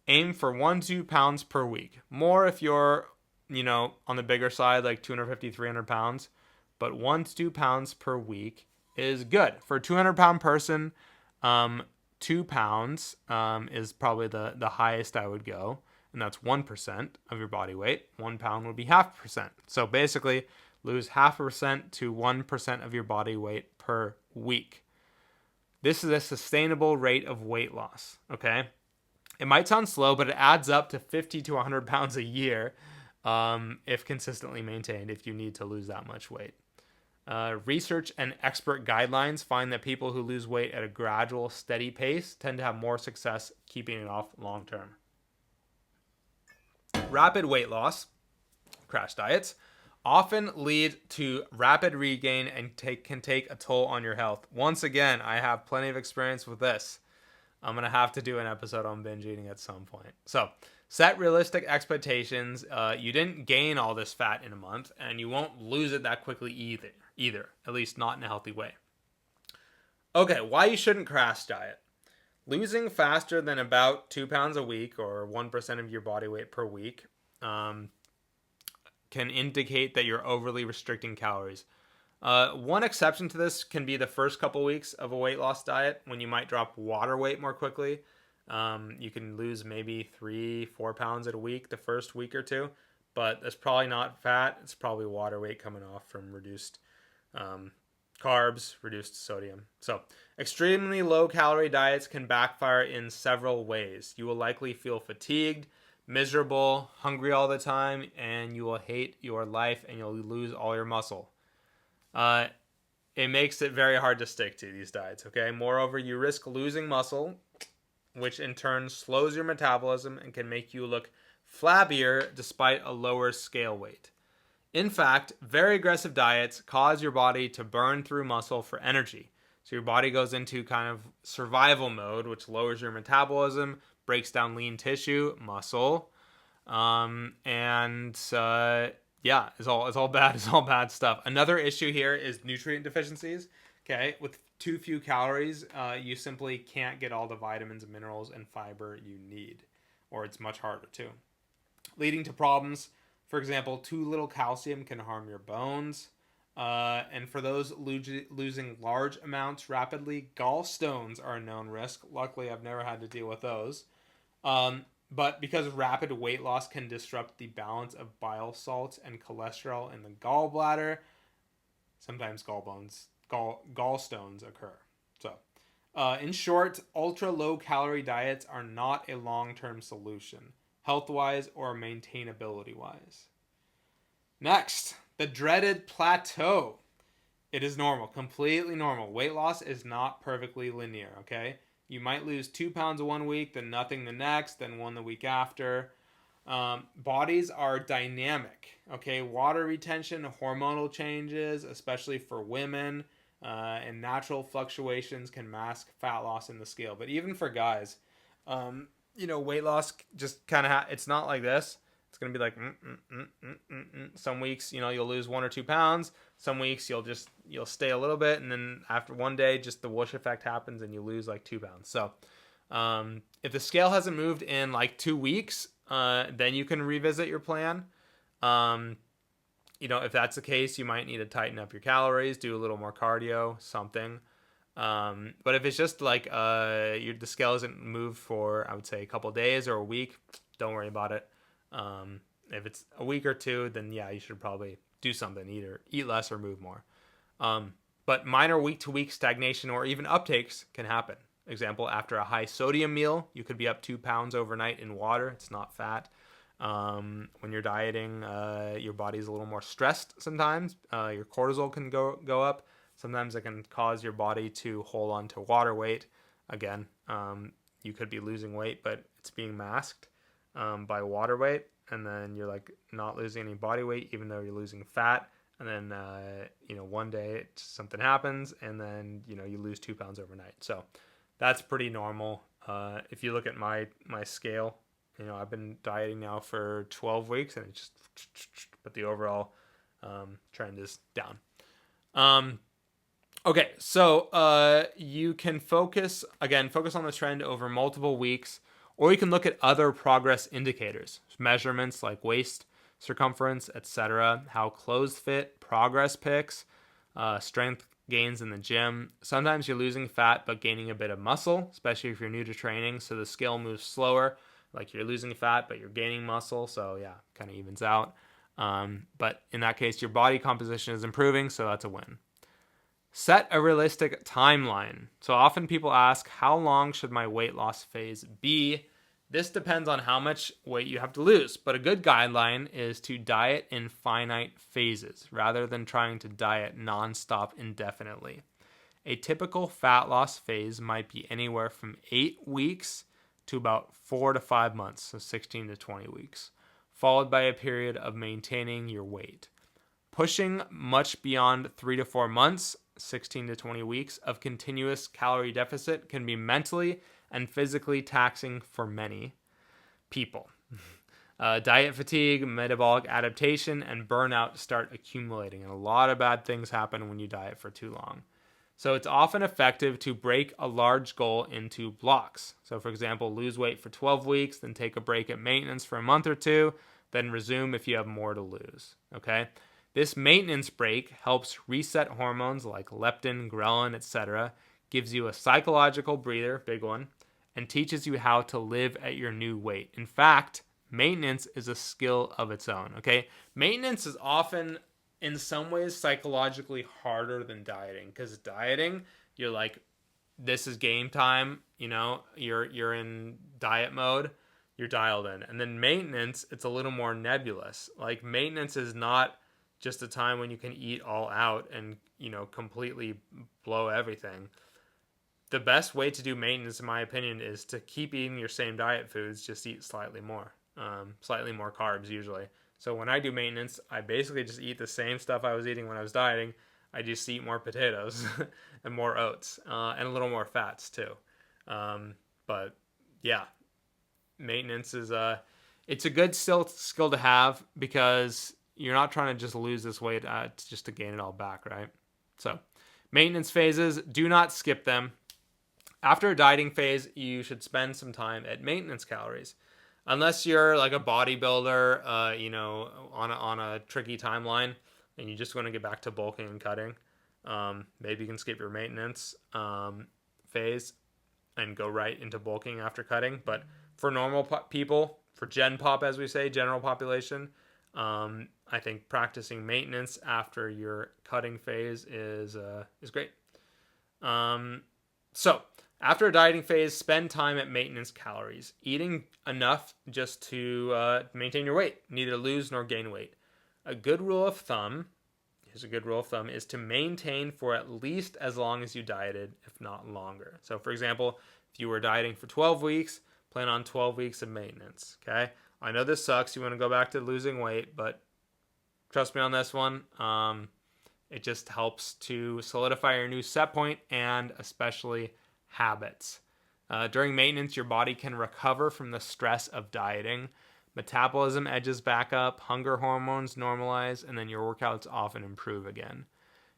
aim for 1 to 2 pounds per week. More if you're on the bigger side, like 250, 300 pounds, but 1 to 2 pounds per week is good. For a 200-pound person, 2 pounds is probably the highest I would go. and that's 1% of your body weight. 1 pound would be 0.5%. So basically, lose 0.5% to 1% of your body weight per week. This is a sustainable rate of weight loss, okay? It might sound slow, but it adds up to 50 to 100 pounds a year if consistently maintained, if you need to lose that much weight. Research and expert guidelines find that people who lose weight at a gradual, steady pace tend to have more success keeping it off long term. Rapid weight loss, crash diets, often lead to rapid regain and can take a toll on your health. Once again, I have plenty of experience with this. I'm going to have to do an episode on binge eating at some point. So, set realistic expectations. You didn't gain all this fat in a month, and you won't lose it that quickly either, at least not in a healthy way. Okay, why you shouldn't crash diet. Losing faster than about 2 pounds a week, or 1% of your body weight per week, can indicate that you're overly restricting calories. One exception to this can be the first couple weeks of a weight loss diet when you might drop water weight more quickly. You can lose maybe 3-4 pounds a week the first week or two, but that's probably not fat. It's probably water weight coming off from reduced carbs, reduced sodium. So extremely low calorie diets can backfire in several ways. You will likely feel fatigued, miserable, hungry all the time, and you will hate your life and you'll lose all your muscle. It makes it very hard to stick to these diets, okay? Moreover, you risk losing muscle, which in turn slows your metabolism and can make you look flabbier despite a lower scale weight. In fact, very aggressive diets cause your body to burn through muscle for energy. So your body goes into kind of survival mode, which lowers your metabolism, breaks down lean tissue, muscle, yeah, it's all bad. It's all bad stuff. Another issue here is nutrient deficiencies. Okay, with too few calories, you simply can't get all the vitamins, minerals, and fiber you need, or it's much harder to, leading to problems. For example, too little calcium can harm your bones, and for those losing large amounts rapidly, gallstones are a known risk. Luckily, I've never had to deal with those. But because rapid weight loss can disrupt the balance of bile salts and cholesterol in the gallbladder, sometimes gallstones occur. So, in short, ultra low calorie diets are not a long-term solution, health-wise or maintainability-wise. Next, the dreaded plateau. It is normal, completely normal. Weight loss is not perfectly linear, okay? You might lose 2 pounds 1 week, then nothing the next, then 1 the week after. Bodies are dynamic, okay? Water retention, hormonal changes, especially for women, and natural fluctuations can mask fat loss in the scale. But even for guys, weight loss just kind of, it's not like this. It's going to be like, some weeks, you'll lose 1 or 2 pounds. Some weeks you'll stay a little bit. And then after one day, just the whoosh effect happens and you lose like 2 pounds. So, if the scale hasn't moved in like 2 weeks, then you can revisit your plan. If that's the case, you might need to tighten up your calories, do a little more cardio, something. But if it's just like, the scale hasn't moved for, I would say, a couple days or a week, don't worry about it. If it's a week or two, then yeah, you should probably do something, either eat less or move more. But minor week-to-week stagnation or even uptakes can happen. Example, after a high sodium meal, you could be up 2 pounds overnight in water. It's not fat. When you're dieting, your body's a little more stressed sometimes. Your cortisol can go up. Sometimes it can cause your body to hold on to water weight. Again, you could be losing weight, but it's being masked by water weight, and then you're like not losing any body weight even though you're losing fat, and then one day something happens and then you lose 2 pounds overnight. So that's pretty normal. If you look at my scale, I've been dieting now for 12 weeks and it's just, but the overall trend is down. Okay, so you can focus on the trend over multiple weeks. Or you can look at other progress indicators, measurements like waist circumference, etc., how clothes fit, progress pics, strength gains in the gym. Sometimes you're losing fat but gaining a bit of muscle, especially if you're new to training, so the scale moves slower. Like you're losing fat, but you're gaining muscle. So yeah, kind of evens out. But in that case, your body composition is improving, so that's a win. Set a realistic timeline. So often people ask, how long should my weight loss phase be? This depends on how much weight you have to lose, but a good guideline is to diet in finite phases rather than trying to diet nonstop indefinitely. A typical fat loss phase might be anywhere from 8 weeks to about 4 to 5 months, so 16 to 20 weeks, followed by a period of maintaining your weight. Pushing much beyond 3 to 4 months, 16 to 20 weeks of continuous calorie deficit can be mentally and physically taxing for many people. Diet fatigue, metabolic adaptation, and burnout start accumulating, and a lot of bad things happen when you diet for too long. So it's often effective to break a large goal into blocks. So for example, lose weight for 12 weeks, then take a break at maintenance for a month or two, then resume if you have more to lose. Okay? This maintenance break helps reset hormones like leptin, ghrelin, etc., gives you a psychological breather, big one, and teaches you how to live at your new weight. In fact, maintenance is a skill of its own, okay? Maintenance is often in some ways psychologically harder than dieting, because dieting, you're like, this is game time, you're in diet mode, you're dialed in. And then maintenance, it's a little more nebulous. Like maintenance is not just a time when you can eat all out and, completely blow everything. The best way to do maintenance, in my opinion, is to keep eating your same diet foods, just eat slightly more carbs usually. So when I do maintenance, I basically just eat the same stuff I was eating when I was dieting. I just eat more potatoes and more oats and a little more fats too. But yeah, maintenance is it's a good skill to have, because you're not trying to just lose this weight just to gain it all back, right? So maintenance phases, do not skip them. After a dieting phase, you should spend some time at maintenance calories. Unless you're like a bodybuilder, on a tricky timeline, and you just want to get back to bulking and cutting, maybe you can skip your maintenance phase and go right into bulking after cutting. But for normal people, for Gen Pop, as we say, general population, I think practicing maintenance after your cutting phase is great. So after a dieting phase, spend time at maintenance calories, eating enough just to maintain your weight, neither lose nor gain weight. A good rule of thumb is to maintain for at least as long as you dieted, if not longer. So for example, if you were dieting for 12 weeks, plan on 12 weeks of maintenance, okay? I know this sucks. You want to go back to losing weight, but trust me on this one. It just helps to solidify your new set point and especially habits. During maintenance, your body can recover from the stress of dieting. Metabolism edges back up, hunger hormones normalize, and then your workouts often improve again.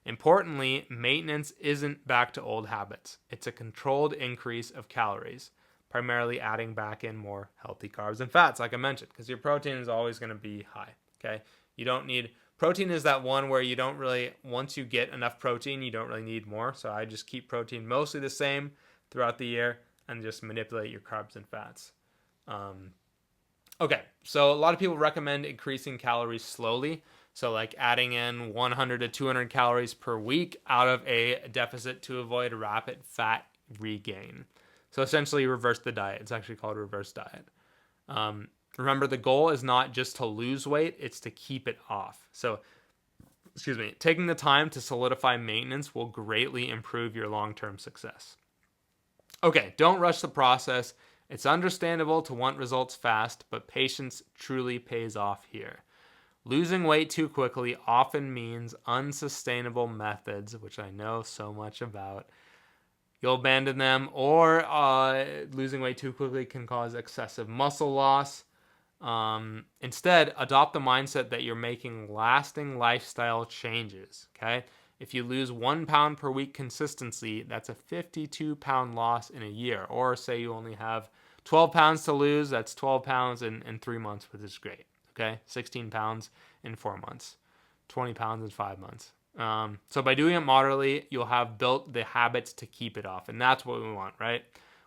Importantly, maintenance isn't back to old habits. It's a controlled increase of calories, primarily adding back in more healthy carbs and fats, like I mentioned, because your protein is always going to be high, okay? You don't need... Protein is that one where you don't really, once you get enough protein, you don't really need more. So I just keep protein mostly the same throughout the year and just manipulate your carbs and fats. Okay, so a lot of people recommend increasing calories slowly. So like adding in 100 to 200 calories per week out of a deficit to avoid rapid fat regain. So essentially reverse the diet. It's actually called reverse diet. Remember, the goal is not just to lose weight, it's to keep it off. So, taking the time to solidify maintenance will greatly improve your long-term success. Okay, don't rush the process. It's understandable to want results fast, but patience truly pays off here. Losing weight too quickly often means unsustainable methods, which I know so much about. You'll abandon them, or losing weight too quickly can cause excessive muscle loss. Instead, adopt the mindset that you're making lasting lifestyle changes, okay? If you lose 1 pound per week consistently, that's a 52-pound loss in a year. Or say you only have 12 pounds to lose, that's 12 pounds in 3 months, which is great, okay? 16 pounds in 4 months, 20 pounds in 5 months. So by doing it moderately, you'll have built the habits to keep it off. And that's what we want, right?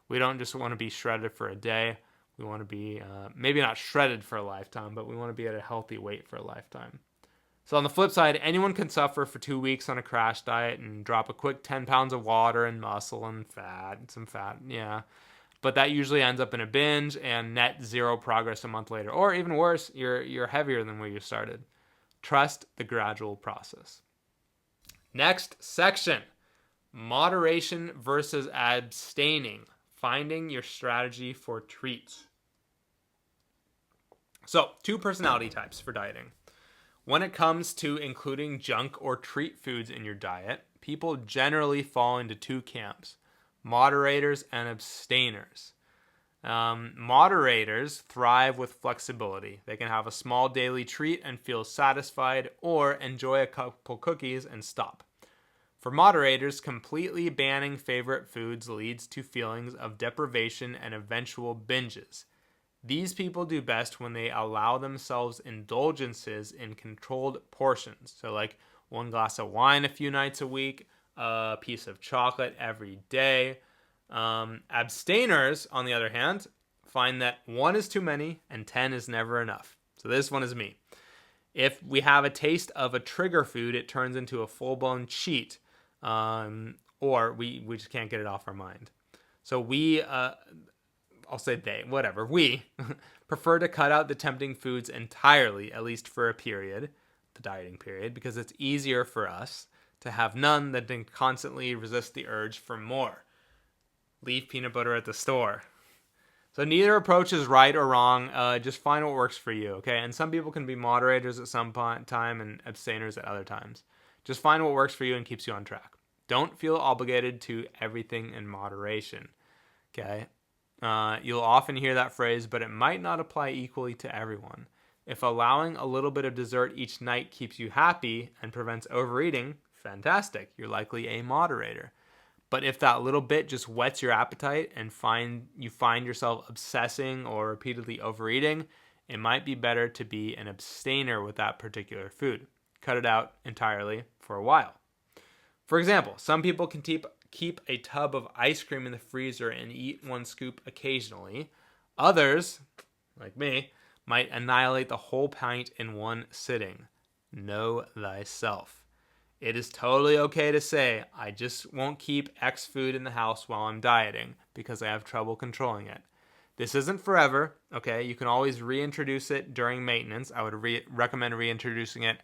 We don't just want to be shredded for a day. We want to be maybe not shredded for a lifetime, but we want to be at a healthy weight for a lifetime. So on the flip side, anyone can suffer for 2 weeks on a crash diet and drop a quick 10 pounds of water and muscle and some fat, yeah. But that usually ends up in a binge and net zero progress a month later. Or even worse, you're heavier than where you started. Trust the gradual process. Next section, moderation versus abstaining. Finding your strategy for treats. So, 2 personality types for dieting. When it comes to including junk or treat foods in your diet, people generally fall into 2 camps, moderators and abstainers. Moderators thrive with flexibility. They can have a small daily treat and feel satisfied, or enjoy a couple cookies and stop. For moderators, completely banning favorite foods leads to feelings of deprivation and eventual binges. These people do best when they allow themselves indulgences in controlled portions. So like 1 glass of wine a few nights a week, a piece of chocolate every day. Abstainers, on the other hand, find that 1 is too many and 10 is never enough. So this one is me. If we have a taste of a trigger food, it turns into a full-blown cheat, or we just can't get it off our mind. So we prefer to cut out the tempting foods entirely, at least for a period, the dieting period, because it's easier for us to have none than to constantly resist the urge for more. Leave peanut butter at the store. So neither approach is right or wrong. Just find what works for you, okay? And some people can be moderators at some time and abstainers at other times. Just find what works for you and keeps you on track. Don't feel obligated to everything in moderation, okay? You'll often hear that phrase, but it might not apply equally to everyone. If allowing a little bit of dessert each night keeps you happy and prevents overeating, fantastic. You're likely a moderator. But if that little bit just whets your appetite and you find yourself obsessing or repeatedly overeating, it might be better to be an abstainer with that particular food. Cut it out entirely for a while. For example, some people can keep a tub of ice cream in the freezer and eat 1 scoop occasionally. Others, like me, might annihilate the whole pint in 1 sitting. Know thyself. It is totally okay to say, I just won't keep X food in the house while I'm dieting because I have trouble controlling it. This isn't forever, okay? You can always reintroduce it during maintenance. I would recommend reintroducing it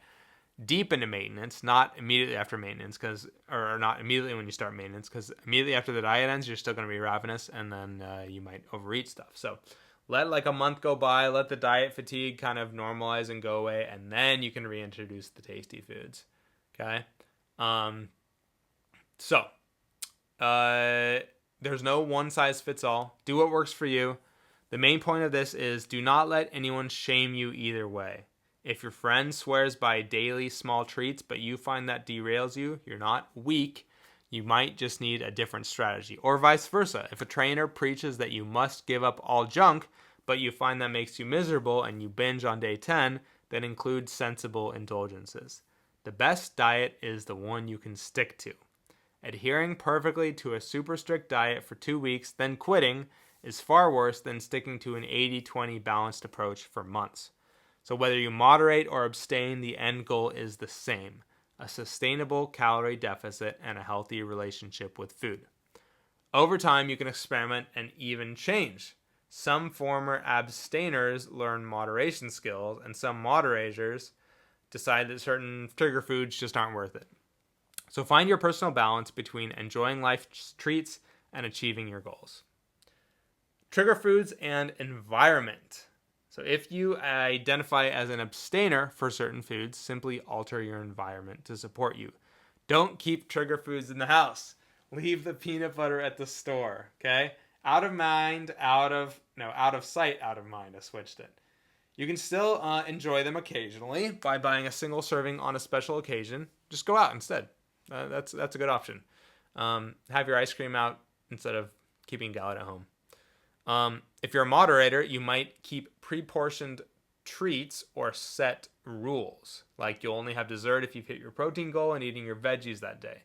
deep into maintenance, not immediately after maintenance, or not immediately when you start maintenance, because immediately after the diet ends, you're still going to be ravenous, and then you might overeat stuff. So let like a month go by, let the diet fatigue kind of normalize and go away, and then you can reintroduce the tasty foods. Okay. There's no one size fits all. Do what works for you. The main point of this is do not let anyone shame you either way. If your friend swears by daily small treats, but you find that derails you, you're not weak. You might just need a different strategy. Or vice versa. If a trainer preaches that you must give up all junk, but you find that makes you miserable and you binge on day 10, then include sensible indulgences. The best diet is the one you can stick to. Adhering perfectly to a super strict diet for 2 weeks, then quitting, is far worse than sticking to an 80-20 balanced approach for months. So whether you moderate or abstain, the end goal is the same: a sustainable calorie deficit and a healthy relationship with food. Over time, you can experiment and even change. Some former abstainers learn moderation skills, and some moderators decide that certain trigger foods just aren't worth it. So find your personal balance between enjoying life's treats and achieving your goals. Trigger foods and environment. So if you identify as an abstainer for certain foods, simply alter your environment to support you. Don't keep trigger foods in the house. Leave the peanut butter at the store, okay? Out of sight, out of mind. I switched it. You can still enjoy them occasionally by buying a single serving on a special occasion. Just go out instead. That's a good option. Have your ice cream out instead of keeping Gallet at home. If you're a moderator, you might keep pre-portioned treats or set rules. Like you'll only have dessert if you've hit your protein goal and eating your veggies that day.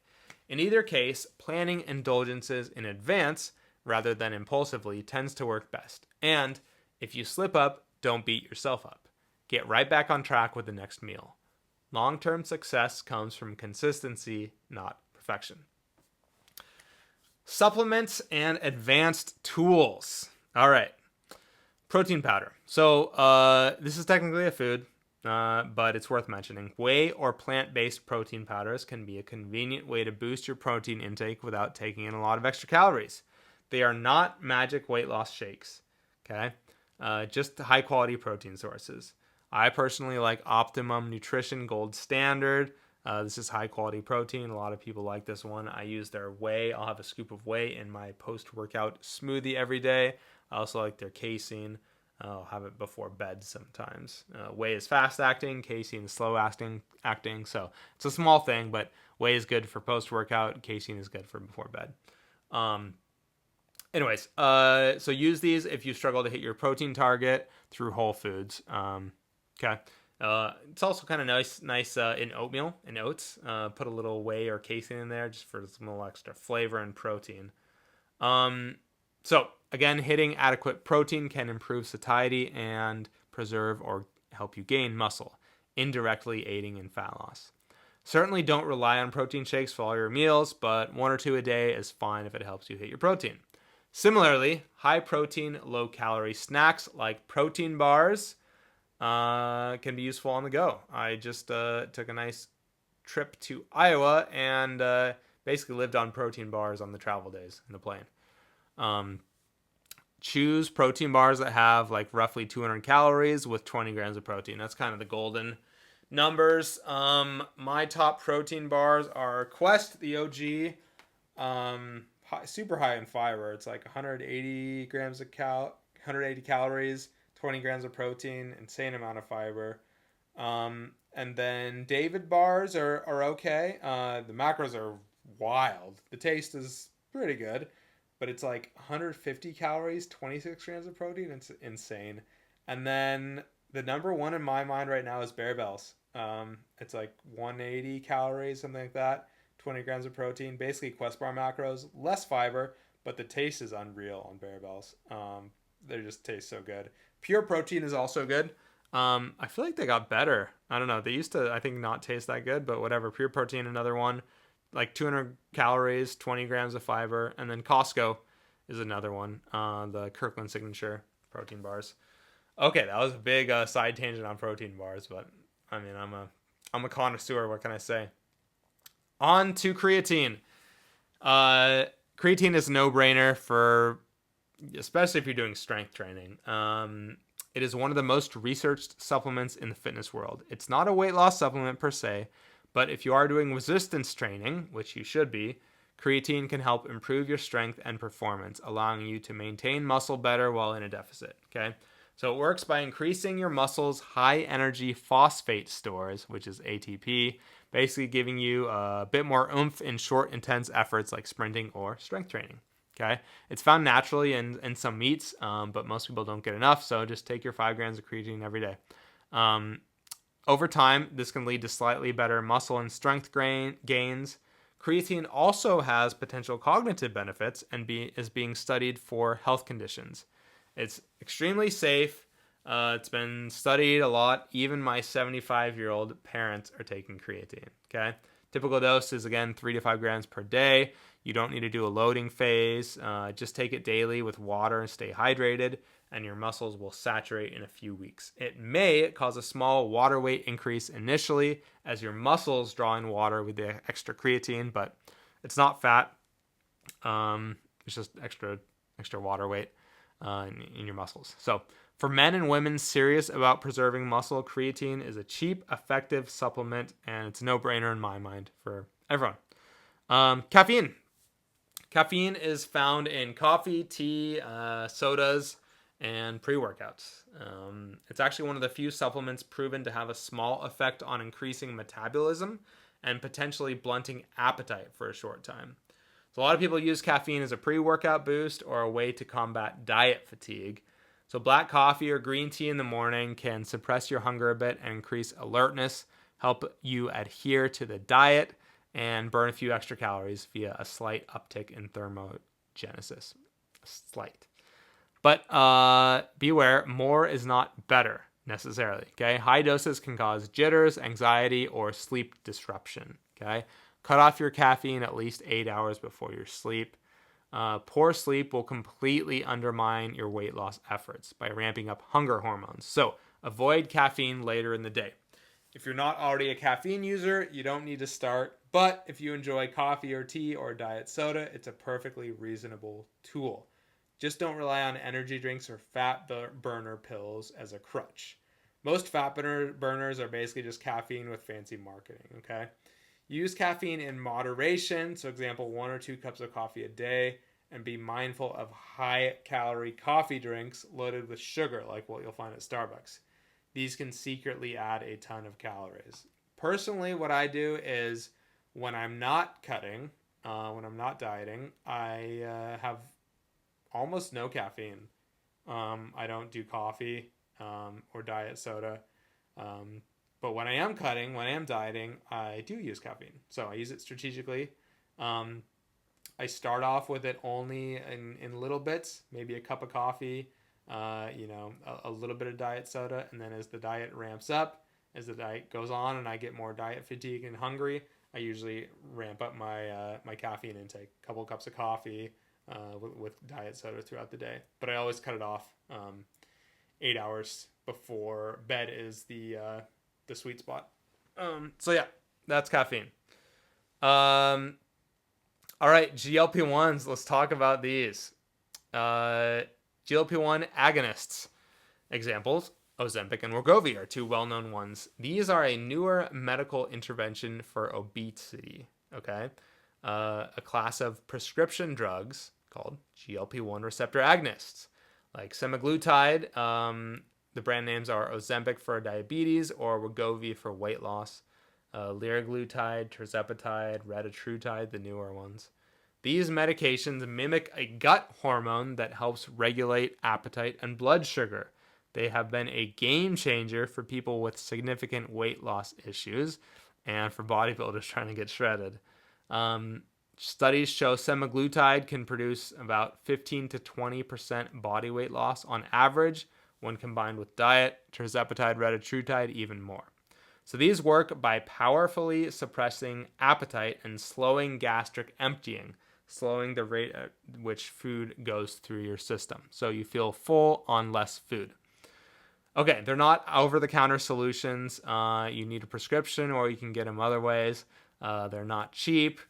In either case, planning indulgences in advance rather than impulsively tends to work best. And If you slip up, don't beat yourself up. Get right back on track with the next meal. Long-term success comes from consistency, not perfection. Supplements and advanced tools. All right. Protein powder. So this is technically a food, but it's worth mentioning. Whey or plant-based protein powders can be a convenient way to boost your protein intake without taking in a lot of extra calories. They are not magic weight loss shakes, okay? Just high-quality protein sources. I personally like Optimum Nutrition Gold Standard. This is high-quality protein. A lot of people like this one. I use their whey. I'll have a scoop of whey in my post-workout smoothie every day. I also like their casein. I'll have it before bed sometimes. Whey is fast-acting. Casein is slow-acting. So it's a small thing, but whey is good for post-workout. Casein is good for before bed. Anyways, so use these if you struggle to hit your protein target through whole foods. Okay. It's also kind of nice in oatmeal and oats. Put a little whey or casein in there just for some little extra flavor and protein. So again, hitting adequate protein can improve satiety and preserve or help you gain muscle, indirectly aiding in fat loss. Certainly don't rely on protein shakes for all your meals, but 1 or 2 a day is fine if it helps you hit your protein. Similarly, high protein, low calorie snacks like protein bars can be useful on the go. I just took a nice trip to Iowa and basically lived on protein bars on the travel days in the plane. Choose protein bars that have like roughly 200 calories with 20 grams of protein. That's kind of the golden numbers. My top protein bars are Quest, the OG, super high in fiber. It's like 180 grams of 180 calories, 20 grams of protein, insane amount of fiber. And then David bars are okay. The macros are wild. The taste is pretty good, but it's like 150 calories, 26 grams of protein. It's insane. And then the number one in my mind right now is Bear Bells. It's like 180 calories, something like that. 20 grams of protein. Basically Quest bar macros, less fiber, but the taste is unreal on Bear Bells. They just taste so good. Pure Protein is also good. I feel like they got better. I don't know. They used to, I think, not taste that good, but whatever. Pure Protein, another one. Like 200 calories, 20 grams of fiber. And then Costco is another one. The Kirkland Signature protein bars. Okay, that was a big side tangent on protein bars, but I mean, I'm a connoisseur. What can I say? On to creatine. Creatine is a no-brainer for, especially if you're doing strength training. It is one of the most researched supplements in the fitness world. It's not a weight loss supplement per se, but if you are doing resistance training, which you should be, creatine can help improve your strength and performance, allowing you to maintain muscle better while in a deficit. Okay, so it works by increasing your muscle's high energy phosphate stores, which is ATP, basically giving you a bit more oomph in short, intense efforts like sprinting or strength training. Okay, it's found naturally in some meats, but most people don't get enough. So just take your 5 grams of creatine every day. Over time, this can lead to slightly better muscle and strength gains. Creatine also has potential cognitive benefits and is being studied for health conditions. It's extremely safe. It's been studied a lot. Even my 75-year-old parents are taking creatine. Okay, typical dose is again 3 to 5 grams per day. You don't need to do a loading phase. Just take it daily with water and stay hydrated, and your muscles will saturate in a few weeks. It may cause a small water weight increase initially as your muscles draw in water with the extra creatine, but it's not fat. It's just extra water weight in your muscles. So for men and women serious about preserving muscle, creatine is a cheap, effective supplement, and it's a no-brainer in my mind for everyone. Caffeine. Caffeine is found in coffee, tea, sodas, and pre-workouts. It's actually one of the few supplements proven to have a small effect on increasing metabolism and potentially blunting appetite for a short time. So a lot of people use caffeine as a pre-workout boost or a way to combat diet fatigue. So black coffee or green tea in the morning can suppress your hunger a bit and increase alertness, help you adhere to the diet, and burn a few extra calories via a slight uptick in thermogenesis. Slight. But beware, more is not better necessarily. Okay, high doses can cause jitters, anxiety, or sleep disruption. Okay, cut off your caffeine at least 8 hours before your sleep. Poor sleep will completely undermine your weight loss efforts by ramping up hunger hormones. So avoid caffeine later in the day. If you're not already a caffeine user, you don't need to start. But if you enjoy coffee or tea or diet soda, it's a perfectly reasonable tool. Just don't rely on energy drinks or fat burner pills as a crutch. Most fat burners are basically just caffeine with fancy marketing, okay? Use caffeine in moderation, so example 1 or 2 cups of coffee a day, and be mindful of high calorie coffee drinks loaded with sugar like what you'll find at Starbucks. These can secretly add a ton of calories. Personally, what I do is when I'm not cutting, when I'm not dieting, I have almost no caffeine. I don't do coffee or diet soda. But when I am cutting, when I am dieting, I do use caffeine. So I use it strategically. I start off with it only in little bits, maybe a cup of coffee, a little bit of diet soda. And then as the diet ramps up, as the diet goes on and I get more diet fatigue and hungry, I usually ramp up my caffeine intake. A couple cups of coffee with diet soda throughout the day. But I always cut it off 8 hours before bed is the sweet spot. So yeah, that's caffeine. All right, GLP-1s. Let's talk about these. GLP-1 agonists. Examples: Ozempic and Wegovy are 2 well-known ones. These are a newer medical intervention for obesity. Okay, a class of prescription drugs called GLP-1 receptor agonists, like semaglutide. The brand names are Ozempic for diabetes or Wegovy for weight loss. Liraglutide, tirzepatide, retatrutide, the newer ones. These medications mimic a gut hormone that helps regulate appetite and blood sugar. They have been a game changer for people with significant weight loss issues and for bodybuilders trying to get shredded. Studies show semaglutide can produce about 15 to 20% body weight loss on average when combined with diet, tirzepatide, retatrutide, even more. So these work by powerfully suppressing appetite and slowing gastric emptying, slowing the rate at which food goes through your system. So you feel full on less food. Okay, they're not over-the-counter solutions. You need a prescription or you can get them other ways. They're not cheap.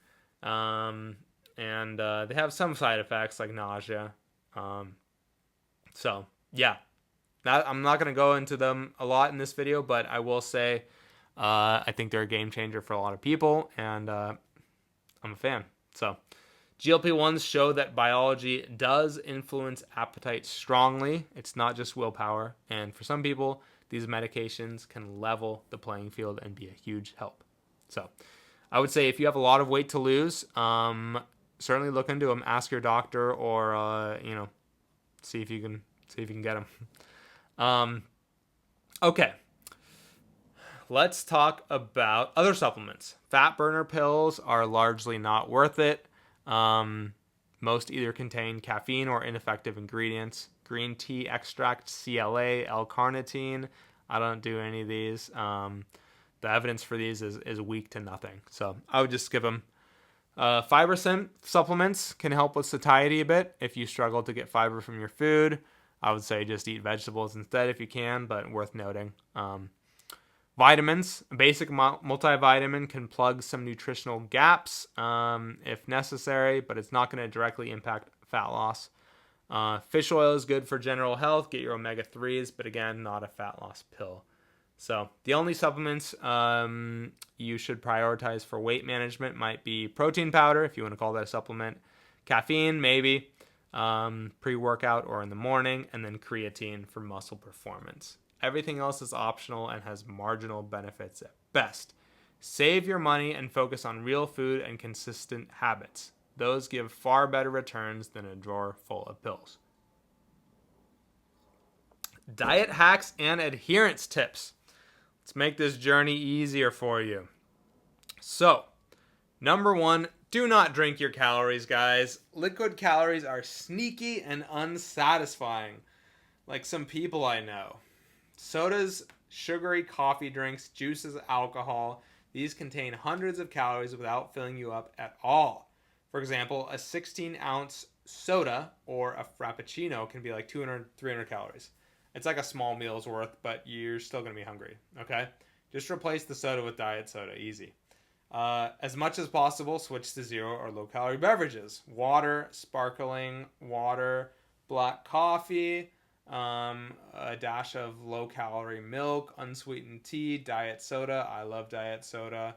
And they have some side effects like nausea. So, yeah. I'm not going to go into them a lot in this video, but I will say I think they're a game changer for a lot of people, and I'm a fan. So, GLP-1s show that biology does influence appetite strongly. It's not just willpower. And for some people, these medications can level the playing field and be a huge help. So, I would say if you have a lot of weight to lose, certainly look into them. Ask your doctor, or see if you can get them. Okay. Let's talk about other supplements. Fat burner pills are largely not worth it. Most either contain caffeine or ineffective ingredients. Green tea extract, CLA, L-carnitine. I don't do any of these. The evidence for these is weak to nothing. So I would just skip them. Fiber supplements can help with satiety a bit if you struggle to get fiber from your food. I would say just eat vegetables instead if you can, but worth noting. Vitamins. A basic multivitamin can plug some nutritional gaps if necessary, but it's not going to directly impact fat loss. Fish oil is good for general health. Get your omega-3s, but again, not a fat loss pill. So the only supplements you should prioritize for weight management might be protein powder, if you want to call that a supplement, caffeine, maybe, pre-workout or in the morning, and then creatine for muscle performance. Everything else is optional and has marginal benefits at best. Save your money and focus on real food and consistent habits. Those give far better returns than a drawer full of pills. Diet hacks and adherence tips. Let's make this journey easier for you. So, number one, Do not drink your calories, guys. Liquid calories are sneaky and unsatisfying, like some people I know. Sodas, sugary coffee drinks, juices, alcohol, these contain hundreds of calories without filling you up at all. For example, a 16-ounce soda or a frappuccino can be like 200, 300 calories. It's like a small meal's worth, but you're still going to be hungry, okay? Just replace the soda with diet soda, easy. As much as possible, switch to zero or low calorie beverages. Water, sparkling water, black coffee, a dash of low calorie milk, unsweetened tea, diet soda. I love diet soda.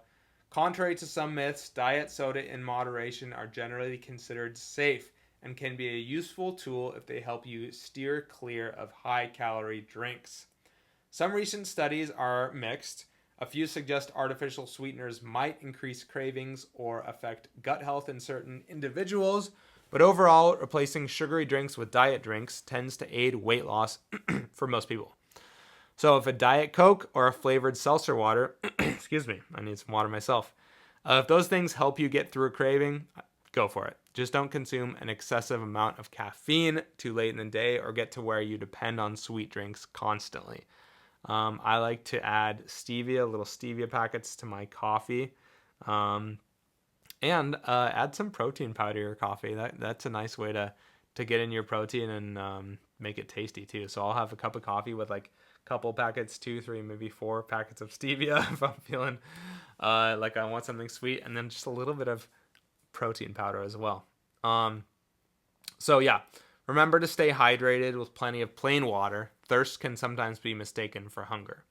Contrary to some myths, diet soda in moderation are generally considered safe and can be a useful tool if they help you steer clear of high calorie drinks. Some recent studies are mixed. A few suggest artificial sweeteners might increase cravings or affect gut health in certain individuals, but overall, replacing sugary drinks with diet drinks tends to aid weight loss for most people. So if a Diet Coke or a flavored seltzer water, excuse me, I need some water myself. If those things help you get through a craving, go for it. Just don't consume an excessive amount of caffeine too late in the day or get to where you depend on sweet drinks constantly. I like to add little stevia packets to my coffee, and add some protein powder to your coffee. That's a nice way to get in your protein and make it tasty too. So I'll have a cup of coffee with like a couple packets, 2, 3, maybe 4 packets of stevia if I'm feeling like I want something sweet, and then just a little bit of protein powder as well. So yeah. Remember to stay hydrated with plenty of plain water. Thirst can sometimes be mistaken for hunger.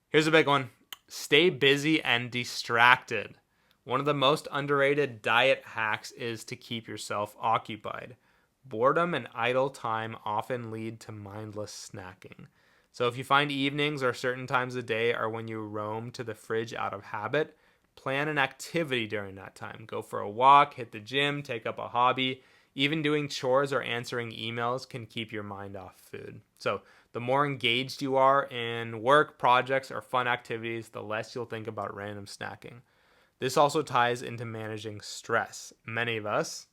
Here's a big one. Stay busy and distracted. One of the most underrated diet hacks is to keep yourself occupied. Boredom and idle time often lead to mindless snacking. So if you find evenings or certain times of day are when you roam to the fridge out of habit, plan an activity during that time. Go for a walk, hit the gym, take up a hobby. Even doing chores or answering emails can keep your mind off food. So the more engaged you are in work, projects, or fun activities, the less you'll think about random snacking. This also ties into managing stress. Many of us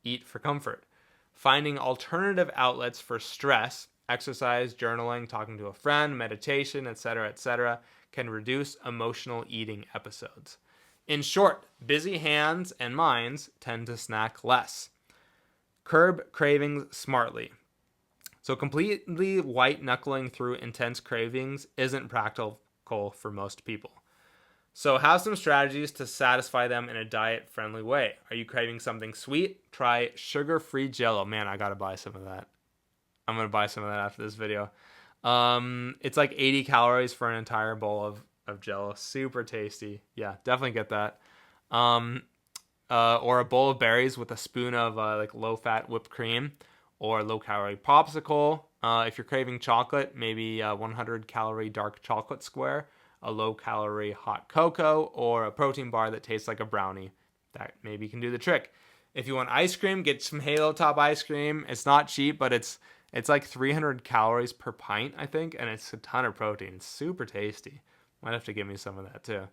eat for comfort. Finding alternative outlets for stress, exercise, journaling, talking to a friend, meditation, etc., can reduce emotional eating episodes. In short, busy hands and minds tend to snack less. Curb cravings smartly. So completely white-knuckling through intense cravings isn't practical for most people. So have some strategies to satisfy them in a diet-friendly way. Are you craving something sweet? Try sugar-free Jell-O. Man, I gotta buy some of that. I'm gonna buy some of that after this video. It's like 80 calories for an entire bowl of Jell-O. Super tasty. Yeah, definitely get that. Or a bowl of berries with a spoon of like low-fat whipped cream or low-calorie popsicle. If you're craving chocolate, maybe a 100-calorie dark chocolate square, a low-calorie hot cocoa, or a protein bar that tastes like a brownie. That maybe can do the trick. If you want ice cream, get some Halo Top ice cream. It's not cheap, but it's like 300 calories per pint, I think, and it's a ton of protein. It's super tasty. Might have to give me some of that too.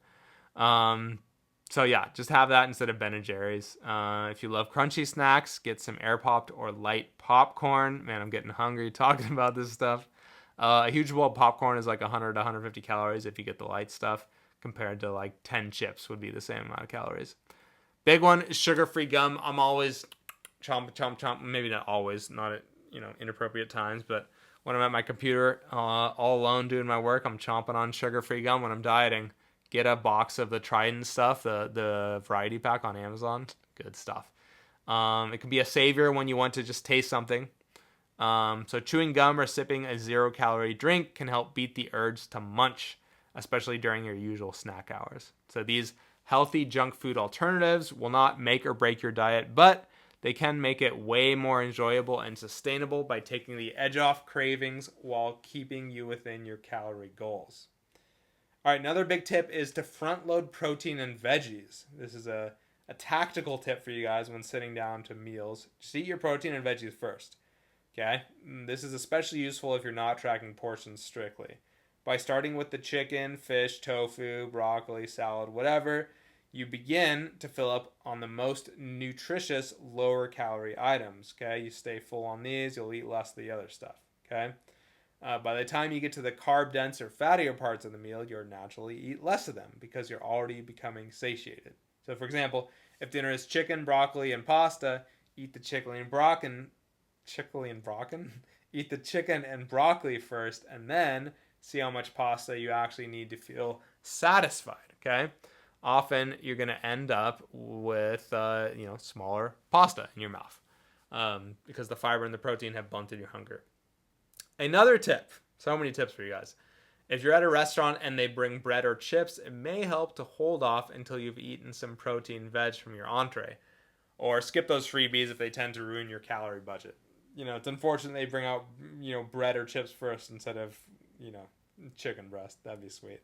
So yeah, just have that instead of Ben & Jerry's. If you love crunchy snacks, get some air popped or light popcorn. Man, I'm getting hungry talking about this stuff. A huge bowl of popcorn is like 100 to 150 calories if you get the light stuff, compared to like 10 chips would be the same amount of calories. Big one is sugar-free gum. I'm always chomp. Maybe not always, not at inappropriate times, but when I'm at my computer all alone doing my work, I'm chomping on sugar-free gum when I'm dieting. Get a box of the Trident stuff, the variety pack on Amazon. Good stuff. It can be a savior when you want to just taste something. So chewing gum or sipping a 0-calorie drink can help beat the urge to munch, especially during your usual snack hours. So these healthy junk food alternatives will not make or break your diet, but they can make it way more enjoyable and sustainable by taking the edge off cravings while keeping you within your calorie goals. All right, another big tip is to front load protein and veggies. This is a tactical tip for you guys when sitting down to meals. Just eat your protein and veggies first. Okay? This is especially useful if you're not tracking portions strictly. By starting with the chicken, fish, tofu, broccoli, salad, whatever, You begin to fill up on the most nutritious, lower calorie items. Okay, you stay full on these, you'll eat less of the other stuff. Okay, by the time you get to the carb dense or fattier parts of the meal, you'll naturally eat less of them because you're already becoming satiated. So, for example, if dinner is chicken, broccoli, and pasta, eat the chicken and broccoli, eat the chicken and broccoli first, and then see how much pasta you actually need to feel satisfied. Okay, often you're going to end up with smaller pasta in your mouth because the fiber and the protein have blunted your hunger. Another tip, so many tips for you guys. If you're at a restaurant and they bring bread or chips, it may help to hold off until you've eaten some protein veg from your entree. Or skip those freebies if they tend to ruin your calorie budget. It's unfortunate they bring out, bread or chips first instead of, chicken breast. That'd be sweet.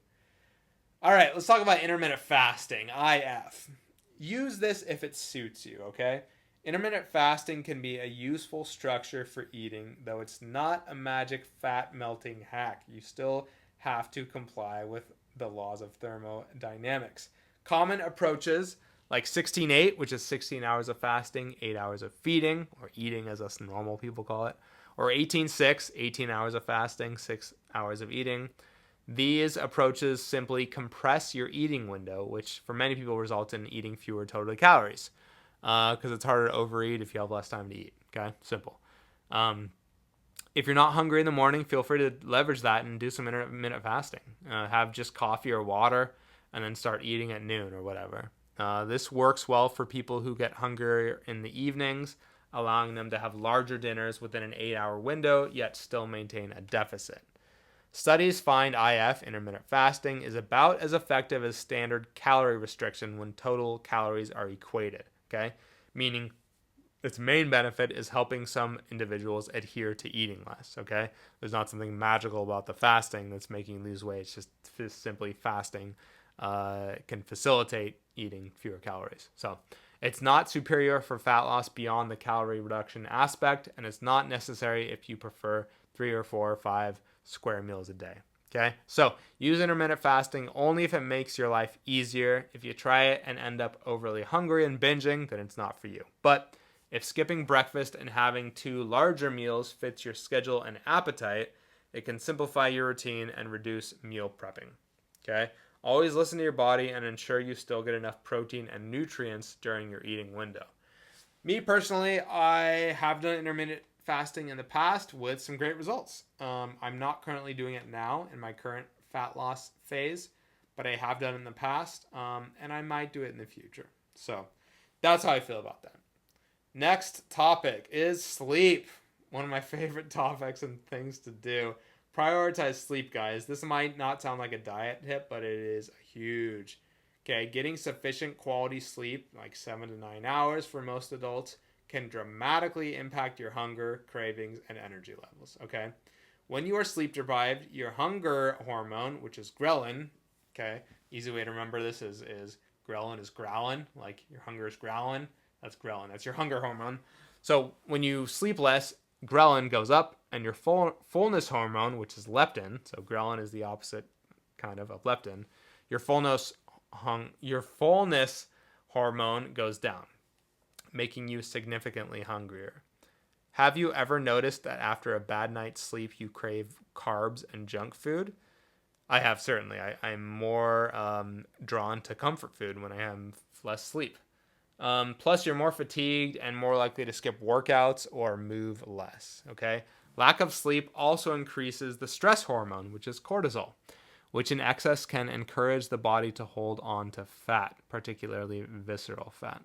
All right, let's talk about intermittent fasting, IF. Use this if it suits you, okay? Intermittent fasting can be a useful structure for eating, though it's not a magic fat melting hack. You still have to comply with the laws of thermodynamics. Common approaches like 16-8, which is 16 hours of fasting, 8 hours of feeding, or eating as us normal people call it, or 18-6, 18 hours of fasting, 6 hours of eating. These approaches simply compress your eating window, which for many people results in eating fewer total calories because it's harder to overeat if you have less time to eat. Okay, simple. If you're not hungry in the morning, feel free to leverage that and do some intermittent fasting. Have just coffee or water and then start eating at noon or whatever. This works well for people who get hungrier in the evenings, allowing them to have larger dinners within an 8-hour window, yet still maintain a deficit. Studies find IF, intermittent fasting, is about as effective as standard calorie restriction when total calories are equated, okay? Meaning its main benefit is helping some individuals adhere to eating less, okay? There's not something magical about the fasting that's making you lose weight. It's just simply fasting can facilitate eating fewer calories. So it's not superior for fat loss beyond the calorie reduction aspect, and it's not necessary if you prefer 3 or 4 or 5 square meals a day. Okay, so use intermittent fasting only if it makes your life easier. If you try it and end up overly hungry and binging, then it's not for you. But if skipping breakfast and having 2 larger meals fits your schedule and appetite, it can simplify your routine and reduce meal prepping. Okay, always listen to your body and ensure you still get enough protein and nutrients during your eating window. Me personally, I have done intermittent fasting in the past with some great results. I'm not currently doing it now in my current fat loss phase, but I have done it in the past, and I might do it in the future. So that's how I feel about that. Next topic is sleep. One of my favorite topics and things to do. Prioritize sleep, guys. This might not sound like a diet tip, but it is huge. Okay, getting sufficient quality sleep, like 7 to 9 hours for most adults, can dramatically impact your hunger, cravings, and energy levels, okay? When you are sleep deprived, your hunger hormone, which is ghrelin, okay? Easy way to remember this is ghrelin is growling, like your hunger is growling. That's ghrelin. That's your hunger hormone. So when you sleep less, ghrelin goes up, and your fullness hormone, which is leptin, so ghrelin is the opposite kind of leptin, your fullness hormone goes down, making you significantly hungrier. Have you ever noticed that after a bad night's sleep, you crave carbs and junk food? I have, certainly. I'm more drawn to comfort food when I have less sleep. Plus, you're more fatigued and more likely to skip workouts or move less, okay? Lack of sleep also increases the stress hormone, which is cortisol, which in excess can encourage the body to hold on to fat, particularly visceral fat.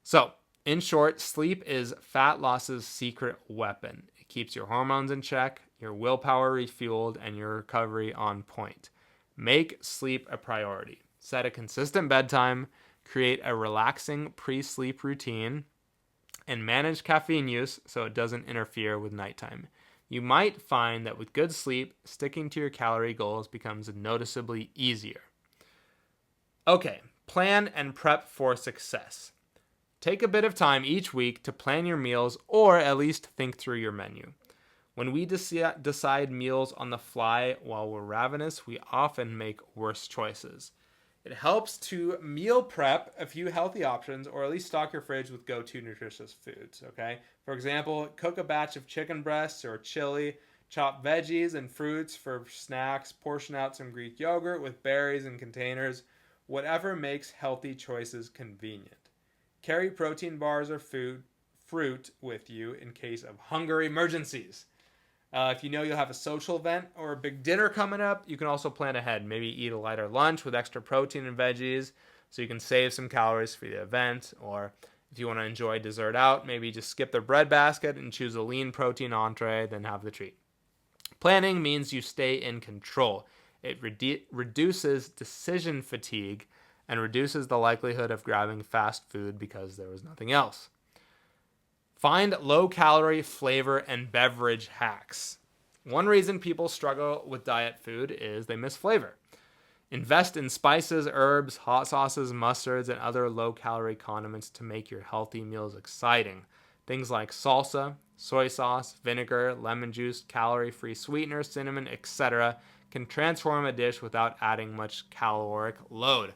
So, in short, sleep is fat loss's secret weapon. It keeps your hormones in check, your willpower refueled, and your recovery on point. Make sleep a priority. Set a consistent bedtime, create a relaxing pre-sleep routine, and manage caffeine use so it doesn't interfere with nighttime. You might find that with good sleep, sticking to your calorie goals becomes noticeably easier. Okay, plan and prep for success. Take a bit of time each week to plan your meals or at least think through your menu. When we decide meals on the fly while we're ravenous, we often make worse choices. It helps to meal prep a few healthy options or at least stock your fridge with go-to nutritious foods, okay? For example, cook a batch of chicken breasts or chili, chop veggies and fruits for snacks, portion out some Greek yogurt with berries and containers, whatever makes healthy choices convenient. Carry protein bars or fruit with you in case of hunger emergencies. If you know you'll have a social event or a big dinner coming up, you can also plan ahead. Maybe eat a lighter lunch with extra protein and veggies so you can save some calories for the event. Or if you want to enjoy dessert out, maybe just skip the bread basket and choose a lean protein entree, then have the treat. Planning means you stay in control. It reduces decision fatigue and reduces the likelihood of grabbing fast food because there was nothing else. Find low-calorie flavor and beverage hacks. One reason people struggle with diet food is they miss flavor. Invest in spices, herbs, hot sauces, mustards, and other low-calorie condiments to make your healthy meals exciting. Things like salsa, soy sauce, vinegar, lemon juice, calorie-free sweetener, cinnamon, etc. can transform a dish without adding much caloric load.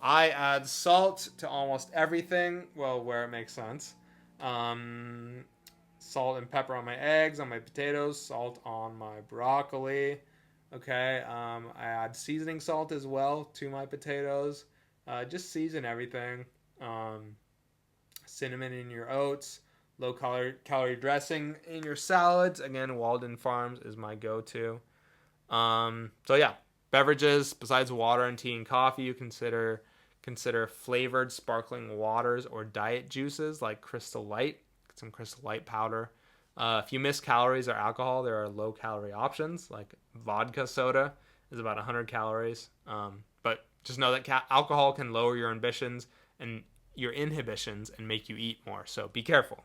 I add salt to almost everything, well, where it makes sense. Salt and pepper on my eggs, on my potatoes, salt on my broccoli. Okay, I add seasoning salt as well to my potatoes. Just season everything. Cinnamon in your oats, low calorie dressing in your salads. Again, Walden Farms is my go-to. So yeah, beverages besides water and tea and coffee, you consider flavored sparkling waters or diet juices like Crystal Light, some Crystal Light powder. If you miss calories or alcohol, there are low-calorie options like vodka soda is about 100 calories. But just know that alcohol can lower your inhibitions and make you eat more. So be careful.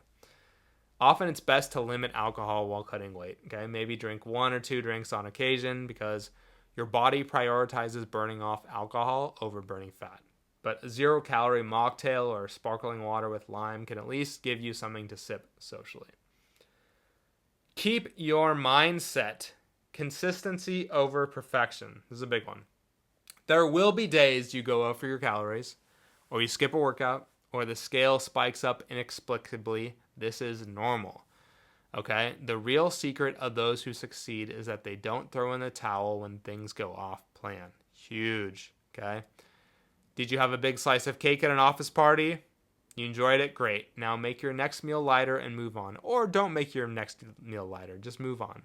Often it's best to limit alcohol while cutting weight. Okay, maybe drink 1 or 2 drinks on occasion because your body prioritizes burning off alcohol over burning fat. But a 0-calorie mocktail or sparkling water with lime can at least give you something to sip socially. Keep your mindset. Consistency over perfection. This is a big one. There will be days you go over your calories, or you skip a workout, or the scale spikes up inexplicably. This is normal. Okay? The real secret of those who succeed is that they don't throw in the towel when things go off plan. Huge. Okay? Did you have a big slice of cake at an office party? You enjoyed it? Great. Now make your next meal lighter and move on. Or don't make your next meal lighter. Just move on.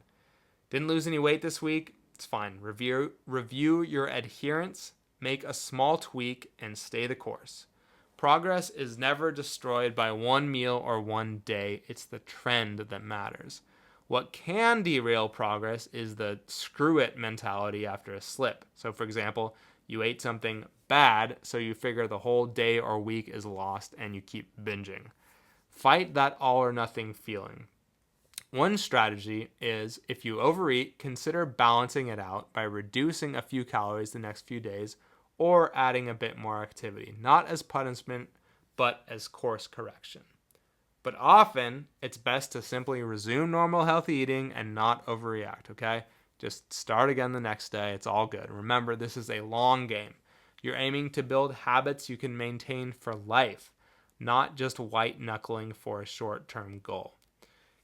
Didn't lose any weight this week? It's fine. Review your adherence, make a small tweak, and stay the course. Progress is never destroyed by one meal or one day. It's the trend that matters. What can derail progress is the screw it mentality after a slip. So for example, you ate something bad, so you figure the whole day or week is lost and you keep binging. Fight that all or nothing feeling. One strategy is if you overeat, consider balancing it out by reducing a few calories the next few days or adding a bit more activity, not as punishment, but as course correction. But often, it's best to simply resume normal healthy eating and not overreact, okay? Just start again the next day. It's all good. Remember, this is a long game. You're aiming to build habits you can maintain for life, not just white knuckling for a short-term goal.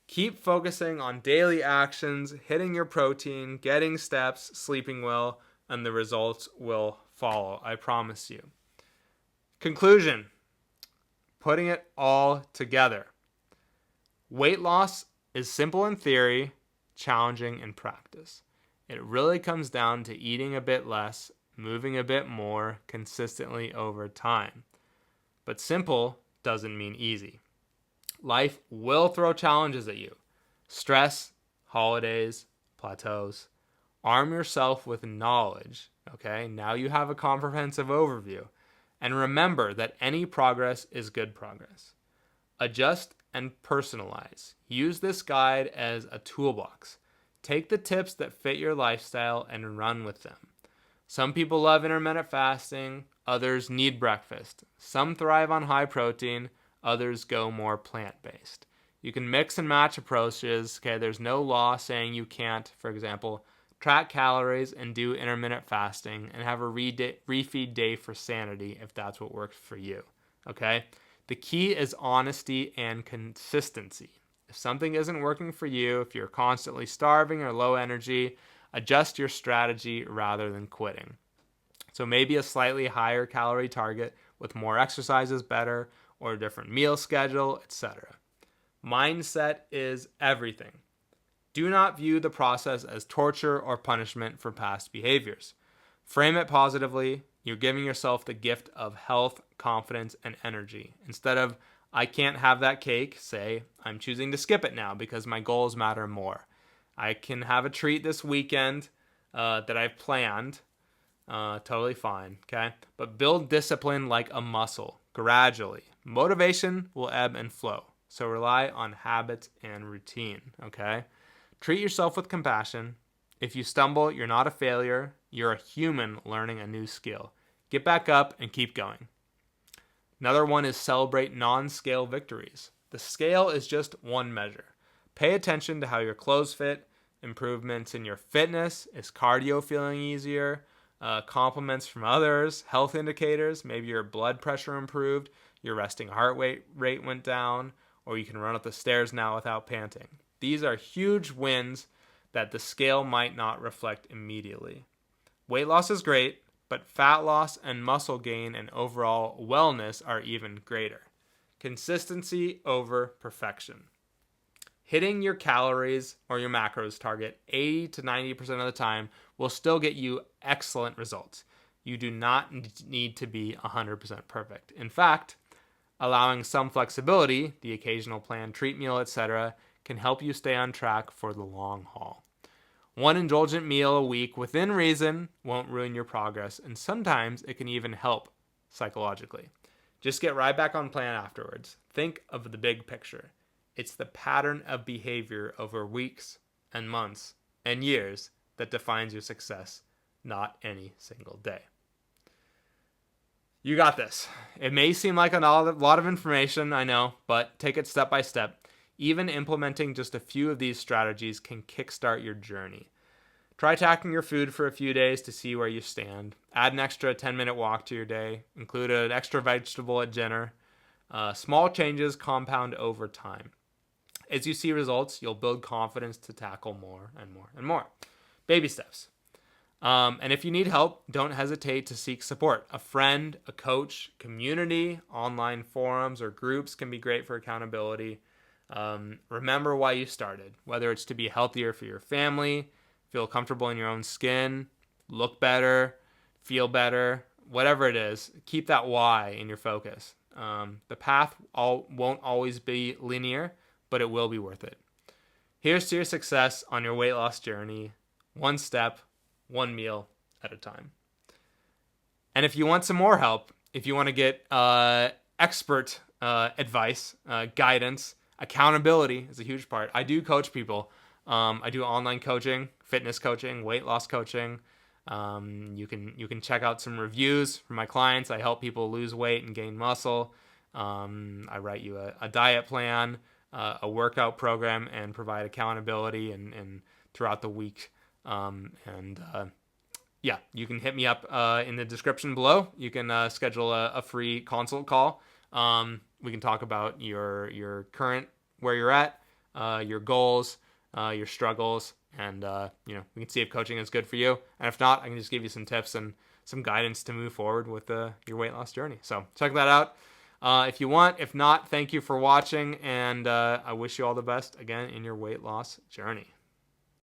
Keep focusing on daily actions, hitting your protein, getting steps, sleeping well, and the results will follow. I promise you. Conclusion. Putting it all together. Weight loss is simple in theory, challenging in practice. It really comes down to eating a bit less, moving a bit more consistently over time. But simple doesn't mean easy. Life will throw challenges at you. Stress, holidays, plateaus. Arm yourself with knowledge, okay? Now you have a comprehensive overview. And remember that any progress is good progress. Adjust and personalize. Use this guide as a toolbox. Take the tips that fit your lifestyle and run with them. Some people love intermittent fasting, others need breakfast. Some thrive on high protein, others go more plant-based. You can mix and match approaches, okay? There's no law saying you can't, for example, track calories and do intermittent fasting, and have a refeed day for sanity if that's what works for you. Okay? The key is honesty and consistency. If something isn't working for you, if you're constantly starving or low energy, adjust your strategy rather than quitting. So maybe a slightly higher calorie target with more exercise is better, or a different meal schedule, etc. Mindset is everything. Do not view the process as torture or punishment for past behaviors. Frame it positively. You're giving yourself the gift of health, confidence, and energy. Instead of, I can't have that cake, say, I'm choosing to skip it now because my goals matter more. I can have a treat this weekend that I've planned. Totally fine, okay? But build discipline like a muscle, gradually. Motivation will ebb and flow, so rely on habits and routine, okay? Treat yourself with compassion. If you stumble, you're not a failure. You're a human learning a new skill. Get back up and keep going. Another one is celebrate non-scale victories. The scale is just one measure. Pay attention to how your clothes fit, improvements in your fitness, is cardio feeling easier, compliments from others, health indicators, maybe your blood pressure improved, your resting heart rate went down, or you can run up the stairs now without panting. These are huge wins that the scale might not reflect immediately. Weight loss is great, but fat loss and muscle gain and overall wellness are even greater. Consistency over perfection. Hitting your calories or your macros target 80 to 90% of the time will still get you excellent results. You do not need to be 100% perfect. In fact, allowing some flexibility, the occasional planned treat meal, etc., can help you stay on track for the long haul. One indulgent meal a week within reason won't ruin your progress, and sometimes it can even help psychologically. Just get right back on plan afterwards. Think of the big picture. It's the pattern of behavior over weeks and months and years that defines your success, not any single day. You got this. It may seem like a lot of information, I know, but take it step by step. Even implementing just a few of these strategies can kickstart your journey. Try tracking your food for a few days to see where you stand. Add an extra 10-minute walk to your day. Include an extra vegetable at dinner. Small changes compound over time. As you see results, you'll build confidence to tackle more and more and more. Baby steps. And if you need help, don't hesitate to seek support. A friend, a coach, community, online forums, or groups can be great for accountability. Remember why you started, whether it's to be healthier for your family, feel comfortable in your own skin, look better, feel better, whatever it is, keep that why in your focus. The path won't always be linear, but it will be worth it. Here's to your success on your weight loss journey, one step, one meal at a time. And if you want some more help, if you want to get expert advice, guidance, accountability is a huge part. I do coach people. I do online coaching, fitness coaching, weight loss coaching. You can check out some reviews from my clients. I help people lose weight and gain muscle. I write you a diet plan, a workout program, and provide accountability and throughout the week. You can hit me up in the description below. You can schedule a free consult call. We can talk about your current, where you're at, your goals, your struggles, and we can see if coaching is good for you. And if not, I can just give you some tips and some guidance to move forward with your weight loss journey. So check that out if you want. If not, thank you for watching, and I wish you all the best again in your weight loss journey.